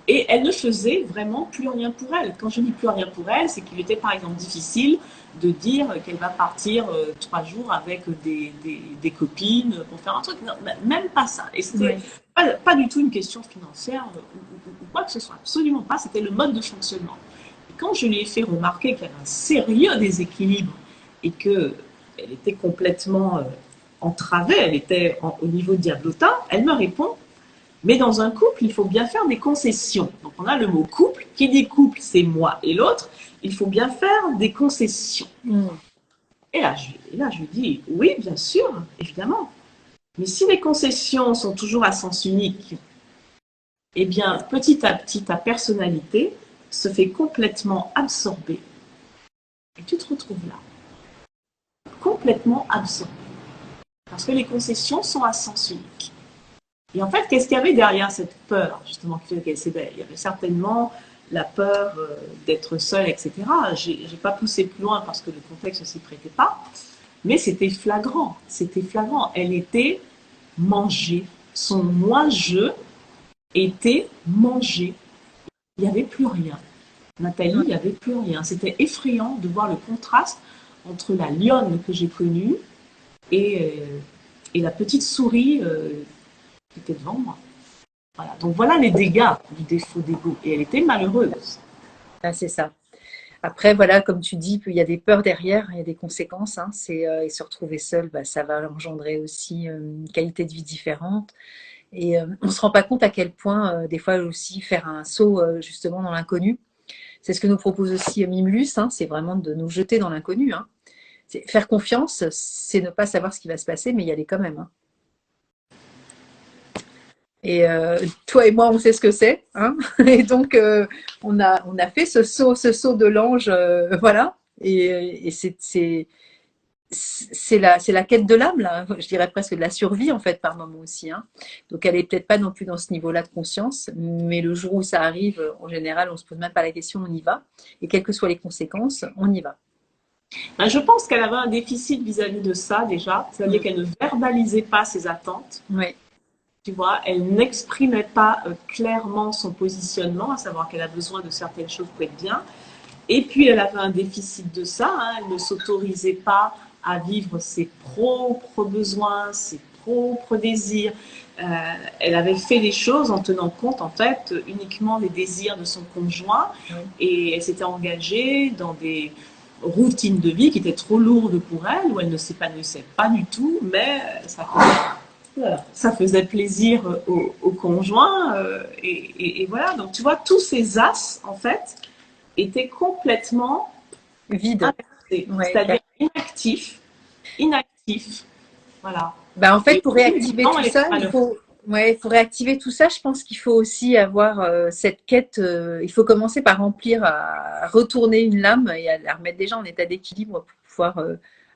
Et elle ne faisait vraiment plus rien pour elle. Quand je dis plus rien pour elle, c'est qu'il était par exemple difficile de dire qu'elle va partir 3 jours avec des copines pour faire un truc. Non, même pas ça. Et c'était ouais. pas du tout une question financière ou quoi que ce soit. Absolument pas. C'était le mode de fonctionnement. Et quand je lui ai fait remarquer qu'il y avait un sérieux déséquilibre et qu'elle était complètement entravée, elle était au niveau diablotin, elle me répond mais dans un couple, il faut bien faire des concessions. Donc on a le mot couple. Qui dit couple, c'est moi et l'autre. Il faut bien faire des concessions. Mm. Et là, je lui dis, oui, bien sûr, évidemment. Mais si les concessions sont toujours à sens unique, eh bien, petit à petit, ta personnalité se fait complètement absorber. Et tu te retrouves là, complètement absorbé. Parce que les concessions sont à sens unique. Et en fait, qu'est-ce qu'il y avait derrière cette peur, justement, qui fait qu'elle s'éveille? Il y avait certainement la peur d'être seule, etc. J'ai pas poussé plus loin parce que le contexte ne s'y prêtait pas, mais c'était flagrant. C'était flagrant. Elle était mangée. Son moi-je était mangé. Il n'y avait plus rien. Nathalie, il n'y avait plus rien. C'était effrayant de voir le contraste entre la lionne que j'ai connue et, et la petite souris qui était devant moi. Voilà. Donc voilà les dégâts du défaut d'ego. Et elle était malheureuse. Ah, c'est ça. Après, voilà, comme tu dis, il y a des peurs derrière, il y a des conséquences. Hein, et se retrouver seul, bah, ça va engendrer aussi une qualité de vie différente. Et on ne se rend pas compte à quel point, des fois aussi, faire un saut justement dans l'inconnu. C'est ce que nous propose aussi Mimlus, hein, c'est vraiment de nous jeter dans l'inconnu. Hein. Faire confiance, c'est ne pas savoir ce qui va se passer, mais y aller quand même. Hein. Et toi et moi, on sait ce que c'est. Hein. Et donc, on a fait ce saut de l'ange, voilà. Et c'est la quête de l'âme, là. Je dirais presque de la survie, en fait, par moment aussi. Hein. Donc, elle est peut-être pas non plus dans ce niveau-là de conscience, mais le jour où ça arrive, en général, on se pose même pas la question, on y va. Et quelles que soient les conséquences, on y va. Ben, je pense qu'elle avait un déficit vis-à-vis de ça déjà, c'est-à-dire Mm. qu'elle ne verbalisait pas ses attentes. Ouais. Tu vois, elle n'exprimait pas clairement son positionnement, à savoir qu'elle a besoin de certaines choses pour être bien. Et puis, elle avait un déficit de ça. Hein. Elle ne s'autorisait pas à vivre ses propres besoins, ses propres désirs. Euh, Elle avait fait les choses en tenant compte, en fait, uniquement des désirs de son conjoint. Ouais. Et elle s'était engagée dans des routines de vie qui étaient trop lourdes pour elle, où elle ne s'épanouissait pas du tout, mais ça faisait plaisir au conjoint. Et voilà, donc tu vois, tous ces as, en fait, était complètement Vide. inversé, Ouais. c'est-à-dire inactif, inactif, voilà. Bah, en fait, Et pour au fil du réactiver temps, tout elle était ça, malheureuse. ouais, pour réactiver tout ça, je pense qu'il faut aussi avoir cette quête. Il faut commencer par remplir, à retourner une lame et à la remettre déjà en état d'équilibre pour pouvoir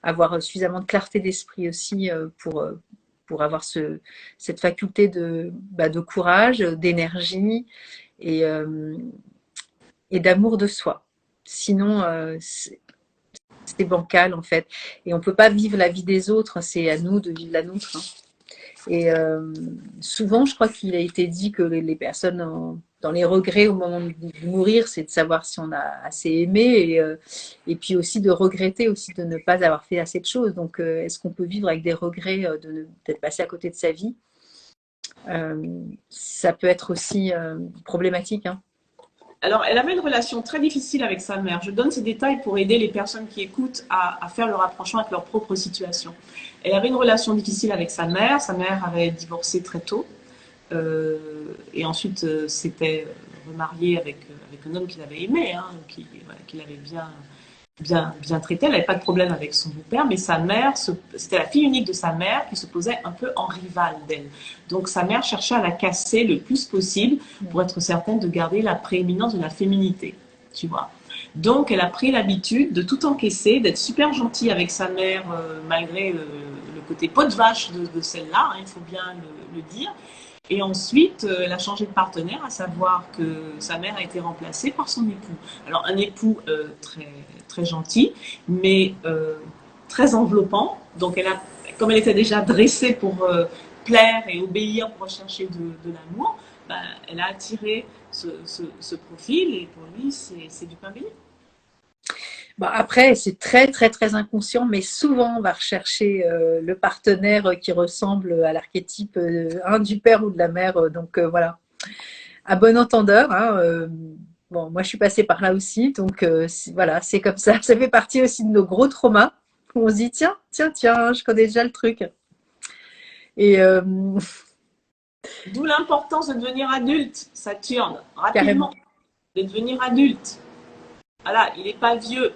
avoir suffisamment de clarté d'esprit aussi pour avoir cette faculté de courage, d'énergie et, euh, et d'amour de soi. Sinon, c'est bancal en fait. Et on peut pas vivre la vie des autres, c'est à nous de vivre la nôtre. Hein. Et souvent, je crois qu'il a été dit que les personnes dans les regrets au moment de mourir, c'est de savoir si on a assez aimé et puis aussi de regretter aussi de ne pas avoir fait assez de choses. Donc, est-ce qu'on peut vivre avec des regrets d'être passé à côté de sa vie? Ça peut être aussi problématique. Hein. Alors, elle avait une relation très difficile avec sa mère. Je donne ces détails pour aider les personnes qui écoutent à faire le rapprochement avec leur propre situation. Elle avait une relation difficile avec sa mère. Sa mère avait divorcé très tôt. Et ensuite s'était remariée avec un homme qu'il avait aimé, hein, qu'il avait bien traité. Elle n'avait pas de problème avec son beau-père, mais sa mère, c'était la fille unique de sa mère qui se posait un peu en rivale d'elle. Donc sa mère cherchait à la casser le plus possible pour être certaine de garder la prééminence de la féminité, tu vois. Donc elle a pris l'habitude de tout encaisser, d'être super gentille avec sa mère, malgré le côté peau de vache de celle-là, hein, il faut bien le dire. Et ensuite, elle a changé de partenaire, à savoir que sa mère a été remplacée par son époux. Alors, un époux très, très gentil, mais très enveloppant. Donc, comme elle était déjà dressée pour plaire et obéir, pour rechercher de l'amour, ben, elle a attiré ce profil et pour lui, c'est du pain béni. Bon, après, c'est très, très, très inconscient, mais souvent, on va rechercher le partenaire qui ressemble à l'archétype du père ou de la mère. Donc, voilà. À bon entendeur. Hein, bon, moi, je suis passée par là aussi. Donc, voilà, c'est comme ça. Ça fait partie aussi de nos gros traumas. On se dit, tiens, tiens, tiens, je connais déjà le truc. Et D'où l'importance de devenir adulte, Saturne, carrément. rapidement, de devenir adulte. Voilà, il n'est pas vieux.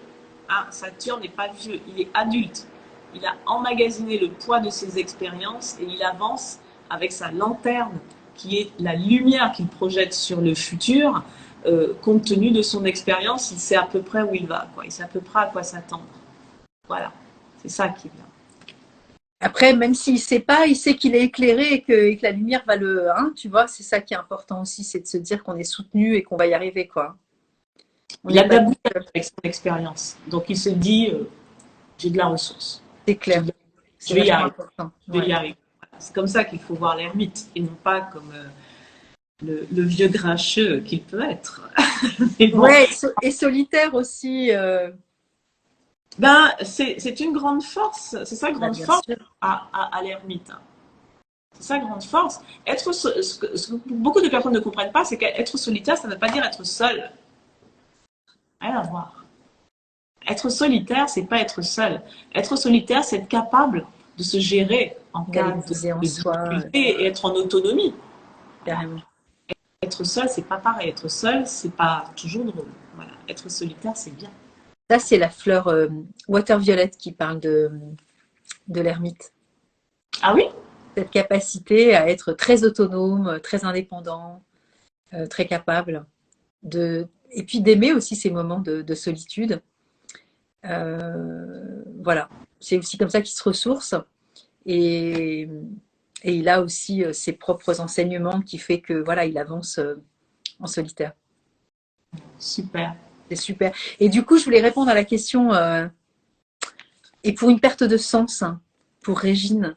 Hein, Saturne n'est pas vieux, il est adulte. Il a emmagasiné le poids de ses expériences et il avance avec sa lanterne, qui est la lumière qu'il projette sur le futur. Compte tenu de son expérience, il sait à peu près où il va, quoi. Il sait à peu près à quoi s'attendre. Voilà, c'est ça qui est bien. Après, même s'il ne sait pas, il sait qu'il est éclairé et que la lumière va le. Hein, tu vois, c'est ça qui est important aussi, c'est de se dire qu'on est soutenu et qu'on va y arriver, quoi. On Il n'est a de pas la tout bouteille seul. avec son expérience. Donc il se dit, j'ai de la ressource. C'est clair. Je C'est vais y vachement arriver. important. Je vais Ouais. y arriver. Voilà. C'est comme ça qu'il faut voir l'ermite et non pas comme le vieux grincheux qu'il peut être. Mais bon, Ouais, et solitaire aussi. ben, c'est une grande force, c'est sa Bah, grande bien force sûr. à l'ermite. Hein. C'est sa grande force. Ce que beaucoup de personnes ne comprennent pas, c'est qu'être solitaire, ça ne veut pas dire être seul. Rien à voir. Être solitaire, c'est pas être seul. Être solitaire, c'est être capable de se gérer en cas Réaliser en de soi, difficulté et être en autonomie. Voilà. carrément. Être seul, c'est pas pareil. Être seul, c'est pas toujours drôle. Voilà. Être solitaire, c'est bien. Ça, c'est la fleur Water Violet qui parle de l'ermite. Ah oui? Cette capacité à être très autonome, très indépendant, très capable et puis d'aimer aussi ces moments de solitude. Voilà, c'est aussi comme ça qu'il se ressource et, et il a aussi ses propres enseignements qui fait que voilà, il avance en solitaire. Super. C'est super. Et du coup, je voulais répondre à la question et pour une perte de sens, hein, pour Régine.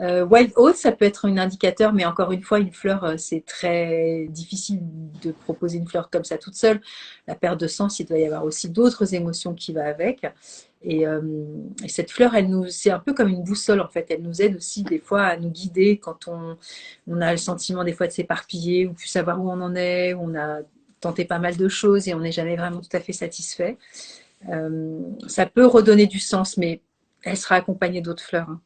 Wild Oat, ça peut être un indicateur, mais encore une fois, une fleur, c'est très difficile de proposer une fleur comme ça toute seule. La perte de sens, il doit y avoir aussi d'autres émotions qui vont avec. Et cette fleur, c'est un peu comme une boussole en fait. Elle nous aide aussi des fois à nous guider quand on a le sentiment des fois de s'éparpiller ou plus savoir où on en est, où on a tenté pas mal de choses et on n'est jamais vraiment tout à fait satisfait. Ça peut redonner du sens, mais elle sera accompagnée d'autres fleurs, hein.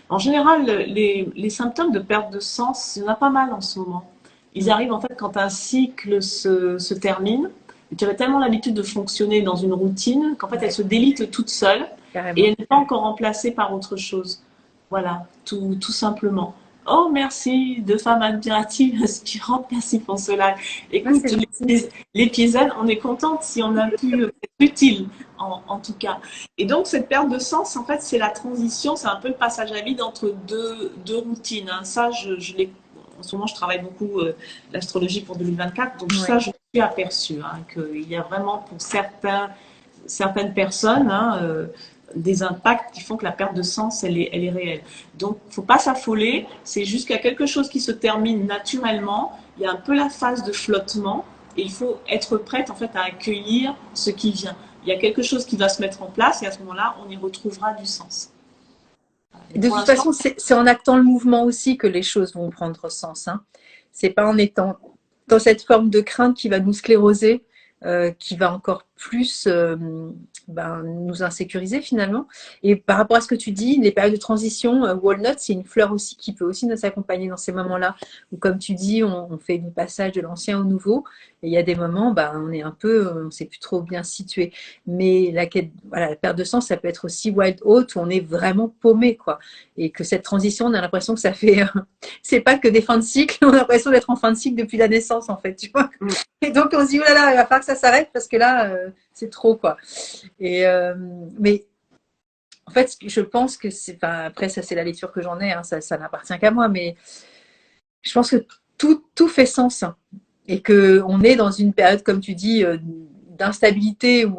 En général, les symptômes de perte de sens, il y en a pas mal en ce moment. Ils arrivent en fait quand un cycle se termine. Et tu avais tellement l'habitude de fonctionner dans une routine qu'en fait elle se délite toute seule et Carrément. elle n'est pas encore remplacée par autre chose. Voilà, tout simplement. Oh, merci, deux femmes admiratives, inspirantes, merci pour cela. Ah, c'est Écoute, gentil. les piésanes, on est contente si on a pu être utile, en tout cas. Et donc, cette perte de sens, en fait, c'est la transition, c'est un peu le passage à vide entre deux routines, hein. Ça, en ce moment, je travaille beaucoup l'astrologie pour 2024, donc Ouais. ça, je suis aperçue, hein, qu'il y a vraiment pour certaines personnes, hein, des impacts qui font que la perte de sens, elle est réelle. Donc, il ne faut pas s'affoler, c'est juste qu'il y a quelque chose qui se termine naturellement, il y a un peu la phase de flottement, et il faut être prête en fait à accueillir ce qui vient. Il y a quelque chose qui va se mettre en place, et à ce moment-là, on y retrouvera du sens. Mais De pour toute l'instant, façon, c'est en actant le mouvement aussi que les choses vont prendre sens, hein. C'est pas en étant dans cette forme de crainte qui va nous scléroser, qui va encore plus nous insécuriser finalement. Et par rapport à ce que tu dis, les périodes de transition, Walnut, c'est une fleur aussi qui peut aussi nous accompagner dans ces moments-là, où comme tu dis, on fait du passage de l'ancien au nouveau, et il y a des moments, on est un peu, on ne sait plus trop bien situé. Mais voilà, la perte de sens, ça peut être aussi Wild Oat, où on est vraiment paumé, quoi. Et que cette transition, on a l'impression que ça fait, c'est pas que des fins de cycle, on a l'impression d'être en fin de cycle depuis la naissance, en fait, tu vois. Et donc on se dit, oh là là, il va falloir que ça s'arrête parce que là, c'est trop, quoi. Mais en fait, je pense que après, ça, c'est la lecture que j'en ai, hein, ça n'appartient qu'à moi, mais je pense que tout fait sens, hein, et que on est dans une période, comme tu dis, d'instabilité où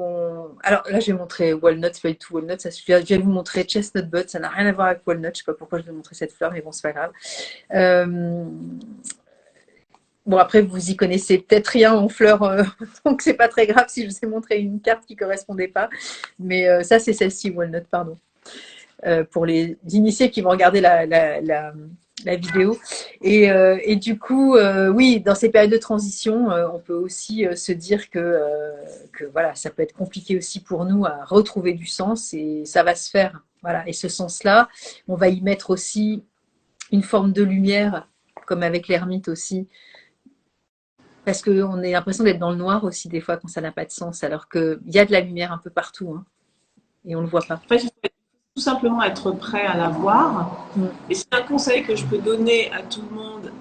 alors là, je vais montrer Walnut, c'est pas du tout Walnut, je vais vous montrer Chestnut Bud, ça n'a rien à voir avec Walnut, je sais pas pourquoi je vais montrer cette fleur, mais bon, c'est pas grave. Euh, Bon, après, vous y connaissez peut-être rien en fleurs, donc c'est pas très grave si je vous ai montré une carte qui correspondait pas. Mais ça, c'est celle-ci, Walnut, pardon. Pour les initiés qui vont regarder la vidéo. Et du coup, oui, dans ces périodes de transition, on peut aussi se dire que voilà, ça peut être compliqué aussi pour nous à retrouver du sens et ça va se faire. Voilà. Et ce sens-là, on va y mettre aussi une forme de lumière, comme avec l'ermite aussi, parce qu'on a l'impression d'être dans le noir aussi des fois quand ça n'a pas de sens, alors qu'il y a de la lumière un peu partout, hein, et on ne le voit pas. en fait, il faut tout simplement être prêt à la voir. Mm. Et c'est un conseil que je peux donner à tout le monde.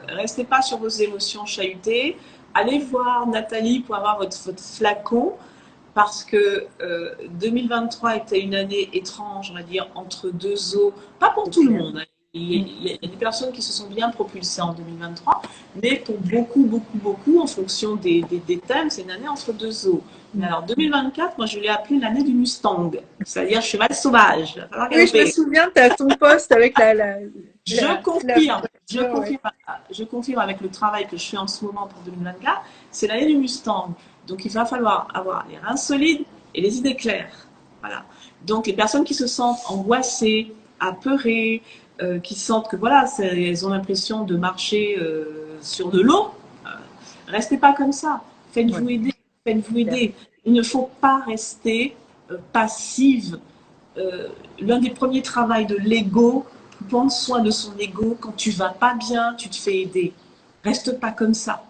Restez pas sur vos émotions chahutées. Allez voir Nathalie pour avoir votre flacon parce que 2023 était une année étrange, on va dire, entre deux eaux. Pas pour tout le monde, hein. Il y a des personnes qui se sont bien propulsées en 2023, mais pour beaucoup, en fonction des thèmes, c'est une année entre deux eaux. Mais alors 2024, moi je l'ai appelé l'année du Mustang, c'est-à-dire cheval sauvage. Il va falloir Oui, je me galoper. souviens, tu as ton poste avec Je la confirme, voiture, ouais. je confirme avec le travail que je fais en ce moment pour 2024, c'est l'année du Mustang. Donc il va falloir avoir les reins solides et les idées claires. Voilà. Donc les personnes qui se sentent angoissées, apeurées, qui sentent que voilà, elles ont l'impression de marcher sur de l'eau. Restez pas comme ça. Faites-vous aider. Faites-vous aider. Il ne faut pas rester passive. L'un des premiers travaux de l'ego, prendre soin de son ego. Quand tu vas pas bien, tu te fais aider. Reste pas comme ça.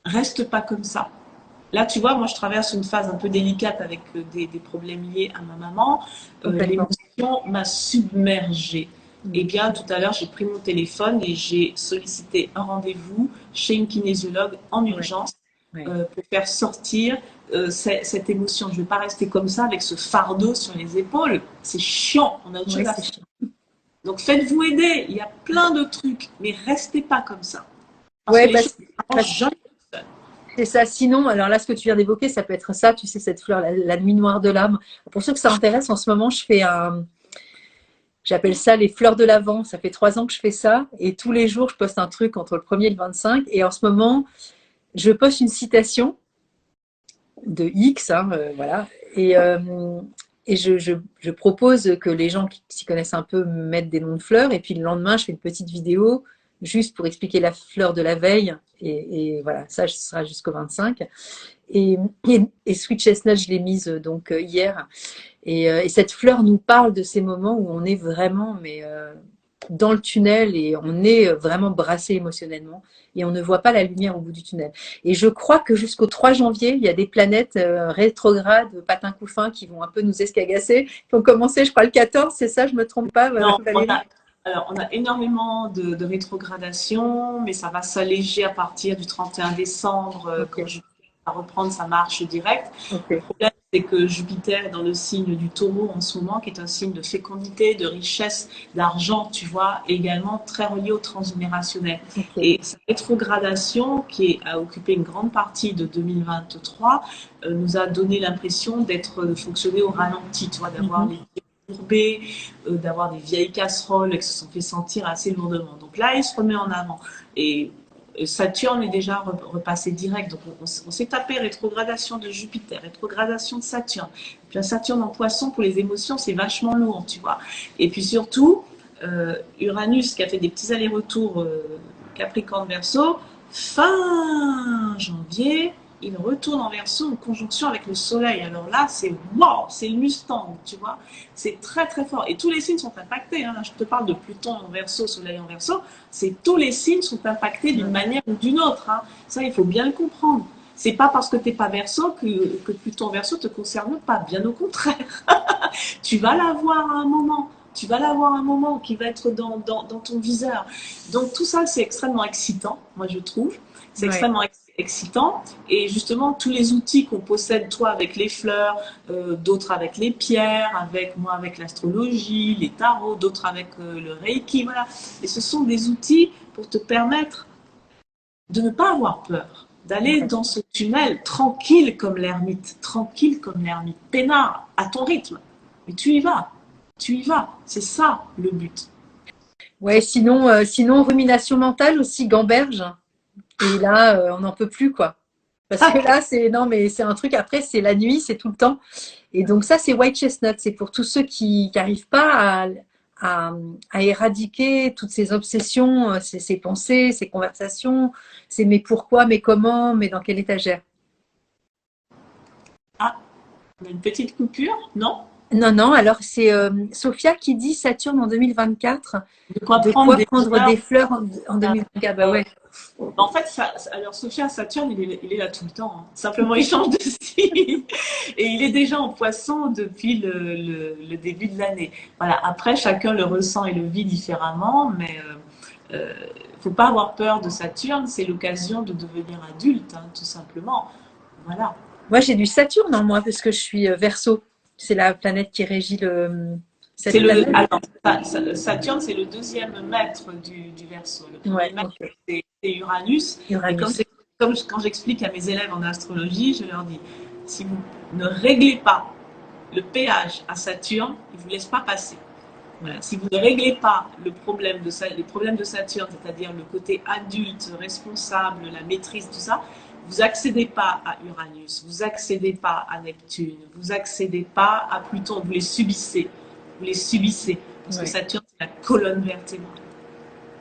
Reste pas comme ça. Là, tu vois, moi, je traverse une phase un peu délicate avec des problèmes liés à ma maman. L'émotion m'a submergée. Eh bien, tout à l'heure, j'ai pris mon téléphone et j'ai sollicité un rendez-vous chez une kinésiologue en urgence pour faire sortir cette émotion. Je ne vais pas rester comme ça avec ce fardeau sur les épaules. C'est chiant. On a autre chose à faire. Donc, faites-vous aider. Il y a plein de trucs, mais restez pas comme ça. Parce que les choses n'arrangent jamais. C'est ça. Sinon, alors là, ce que tu viens d'évoquer, ça peut être ça, tu sais, cette fleur, la nuit noire de l'âme. Pour ceux que ça intéresse, en ce moment, je fais j'appelle ça les fleurs de l'Avent. Ça fait 3 ans que je fais ça. Et tous les jours, je poste un truc entre le 1er et le 25. Et en ce moment, je poste une citation de X, voilà. Et je propose que les gens qui s'y connaissent un peu mettent des noms de fleurs. Et puis le lendemain, je fais une petite vidéo juste pour expliquer la fleur de la veille. Et voilà, ça sera jusqu'au 25. Et Sweet Chestnut, je l'ai mise donc hier. Et cette fleur nous parle de ces moments où on est vraiment dans le tunnel et on est vraiment brassé émotionnellement et on ne voit pas la lumière au bout du tunnel. Et je crois que jusqu'au 3 janvier, il y a des planètes rétrogrades, patins couffins, qui vont un peu nous escagasser. Qui vont commencer, je crois, le 14, c'est ça, je ne me trompe pas, non, Valérie? Alors, on a énormément de rétrogradation, mais ça va s'alléger à partir du 31 décembre, quand Jupiter va reprendre sa marche directe. Le problème, c'est que Jupiter est dans le signe du Taureau en ce moment, qui est un signe de fécondité, de richesse, d'argent, tu vois, et également très relié au transgénérationnel. Et sa rétrogradation, qui a occupé une grande partie de 2023, nous a donné l'impression de fonctionner au ralenti, tu vois, d'avoir les courbés, d'avoir des vieilles casseroles et qui se sont fait sentir assez lourdement. Donc là, il se remet en avant. Et Saturne est déjà repassé direct. Donc on s'est tapé rétrogradation de Jupiter, rétrogradation de Saturne. Et puis un Saturne en poisson pour les émotions, c'est vachement lourd, tu vois. Et puis surtout, Uranus qui a fait des petits allers-retours Capricorne-Verseau, fin janvier, il retourne en Verseau en conjonction avec le Soleil. Alors là, c'est wow, c'est le Mustang, tu vois. C'est très très fort. Et tous les signes sont impactés. Hein. Là, je te parle de Pluton en Verseau, Soleil en Verseau. C'est tous les signes sont impactés d'une manière ou d'une autre. Hein. Ça, il faut bien le comprendre. C'est pas parce que tu n'es pas Verseau que Pluton Verseau te concerne pas. Bien au contraire. Tu vas l'avoir à un moment. Tu vas l'avoir à un moment qui va être dans ton viseur. Donc tout ça, c'est extrêmement excitant, moi je trouve. C'est extrêmement excitant. Et justement, tous les outils qu'on possède, toi avec les fleurs, d'autres avec les pierres, moi avec l'astrologie, les tarots, d'autres avec le Reiki, voilà. Et ce sont des outils pour te permettre de ne pas avoir peur, d'aller dans ce tunnel tranquille comme l'ermite, peinard, à ton rythme. Mais tu y vas. C'est ça le but. Ouais, sinon, rumination mentale aussi, gamberge. Et là, on n'en peut plus, quoi. Parce que là, c'est un truc, après, c'est la nuit, c'est tout le temps. Et donc ça, c'est White Chestnut. C'est pour tous ceux qui n'arrivent pas à éradiquer toutes ces obsessions, ces pensées, ces conversations, ces mais pourquoi, mais comment, mais dans quelle étagère. Ah, on a une petite coupure, non? Non, alors c'est Sophia qui dit Saturne en 2024. De quoi prendre des fleurs en 2024. Bah ouais. En fait, alors Sophia, Saturne, il est là tout le temps. Hein. Simplement, il change de signe. Et il est déjà en poisson depuis le début de l'année. Voilà. Après, chacun le ressent et le vit différemment, mais faut pas avoir peur de Saturne. C'est l'occasion de devenir adulte, hein, tout simplement. Voilà. Moi, j'ai du Saturne en moi parce que je suis Verseau. C'est la planète qui régit Saturne, c'est le deuxième maître du Verseau. Le premier maître, c'est Uranus. Et comme quand j'explique à mes élèves en astrologie, je leur dis, si vous ne réglez pas le péage à Saturne, il ne vous laisse pas passer. Voilà. Si vous ne réglez pas les problèmes de Saturne, c'est-à-dire le côté adulte, responsable, la maîtrise, tout ça, vous accédez pas à Uranus, vous accédez pas à Neptune, vous accédez pas à Pluton, vous les subissez. vous les subissez. Parce que Ouais. Saturne, c'est la colonne vertébrale.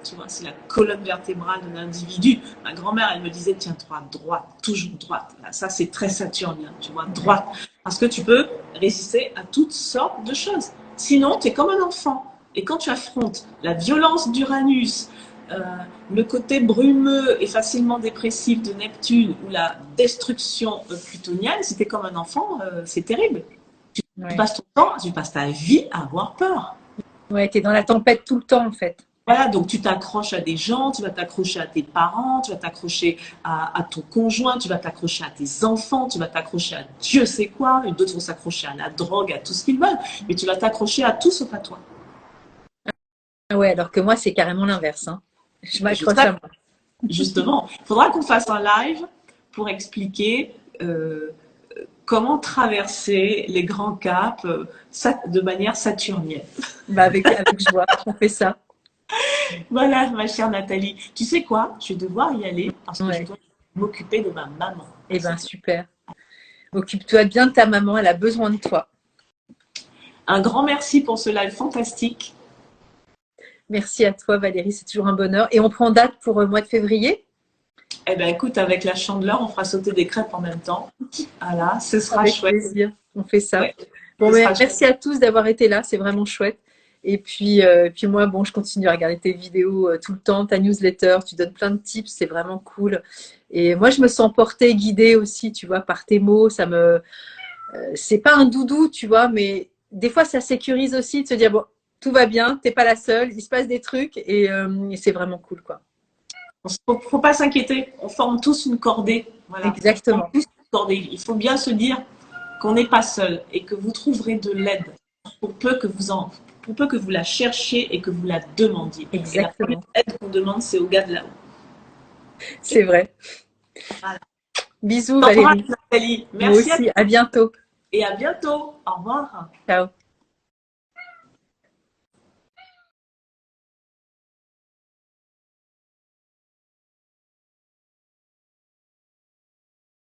Tu vois, c'est la colonne vertébrale de l'individu. Ma grand-mère, elle me disait, tiens-toi droite, toujours droite. Ça, c'est très saturnien, tu vois, droite. Parce que tu peux résister à toutes sortes de choses. Sinon, tu es comme un enfant. Et quand tu affrontes la violence d'Uranus, euh, le côté brumeux et facilement dépressif de Neptune ou la destruction plutonienne, si tu es comme un enfant, c'est terrible. Tu Ouais. passes ton temps, tu passes ta vie à avoir peur. Ouais, t'es dans la tempête tout le temps, en fait. Voilà, donc tu t'accroches à des gens, tu vas t'accrocher à tes parents, tu vas t'accrocher à ton conjoint, tu vas t'accrocher à tes enfants, tu vas t'accrocher à Dieu sait quoi, et d'autres vont s'accrocher à la drogue, à tout ce qu'ils veulent, mais tu vas t'accrocher à tout sauf à toi. Ah ouais, alors que moi, c'est carrément l'inverse, hein. Je Et je m'accroche sais, à moi. justement, il faudra qu'on fasse un live pour expliquer comment traverser les grands caps de manière saturnienne. Bah, avec joie, on fait ça. Voilà, ma chère Nathalie. Tu sais quoi? Je vais devoir y aller parce que je Ouais. dois m'occuper de ma maman. Eh ben, super. Occupe-toi bien de ta maman, elle a besoin de toi. Un grand merci pour ce live fantastique. Merci à toi, Valérie, c'est toujours un bonheur. Et on prend date pour le mois de février? Eh bien, écoute, avec la chandeleur, on fera sauter des crêpes en même temps. Voilà, ce sera Avec chouette. plaisir, on fait ça. Ouais, Bon, ce mais sera chouette. merci à tous d'avoir été là, c'est vraiment chouette. Et puis moi, bon, je continue à regarder tes vidéos tout le temps, ta newsletter, tu donnes plein de tips, c'est vraiment cool. Et moi, je me sens portée, guidée aussi, tu vois, par tes mots. C'est pas un doudou, tu vois, mais des fois, ça sécurise aussi de se dire, bon, tout va bien, t'es pas la seule, il se passe des trucs et c'est vraiment cool, quoi. Faut pas s'inquiéter, on forme tous une cordée. Voilà, on forme Exactement, tous une cordée. Il faut bien se dire qu'on n'est pas seul et que vous trouverez de l'aide pour peu que vous la cherchiez et que vous la demandiez. Et la première exactement. aide qu'on demande, c'est au gars de là-haut. C'est vrai. Voilà. Bisous, T'embrasse, Valérie. Nathalie. Moi Merci à aussi, à bientôt. et à bientôt. Au revoir. Ciao.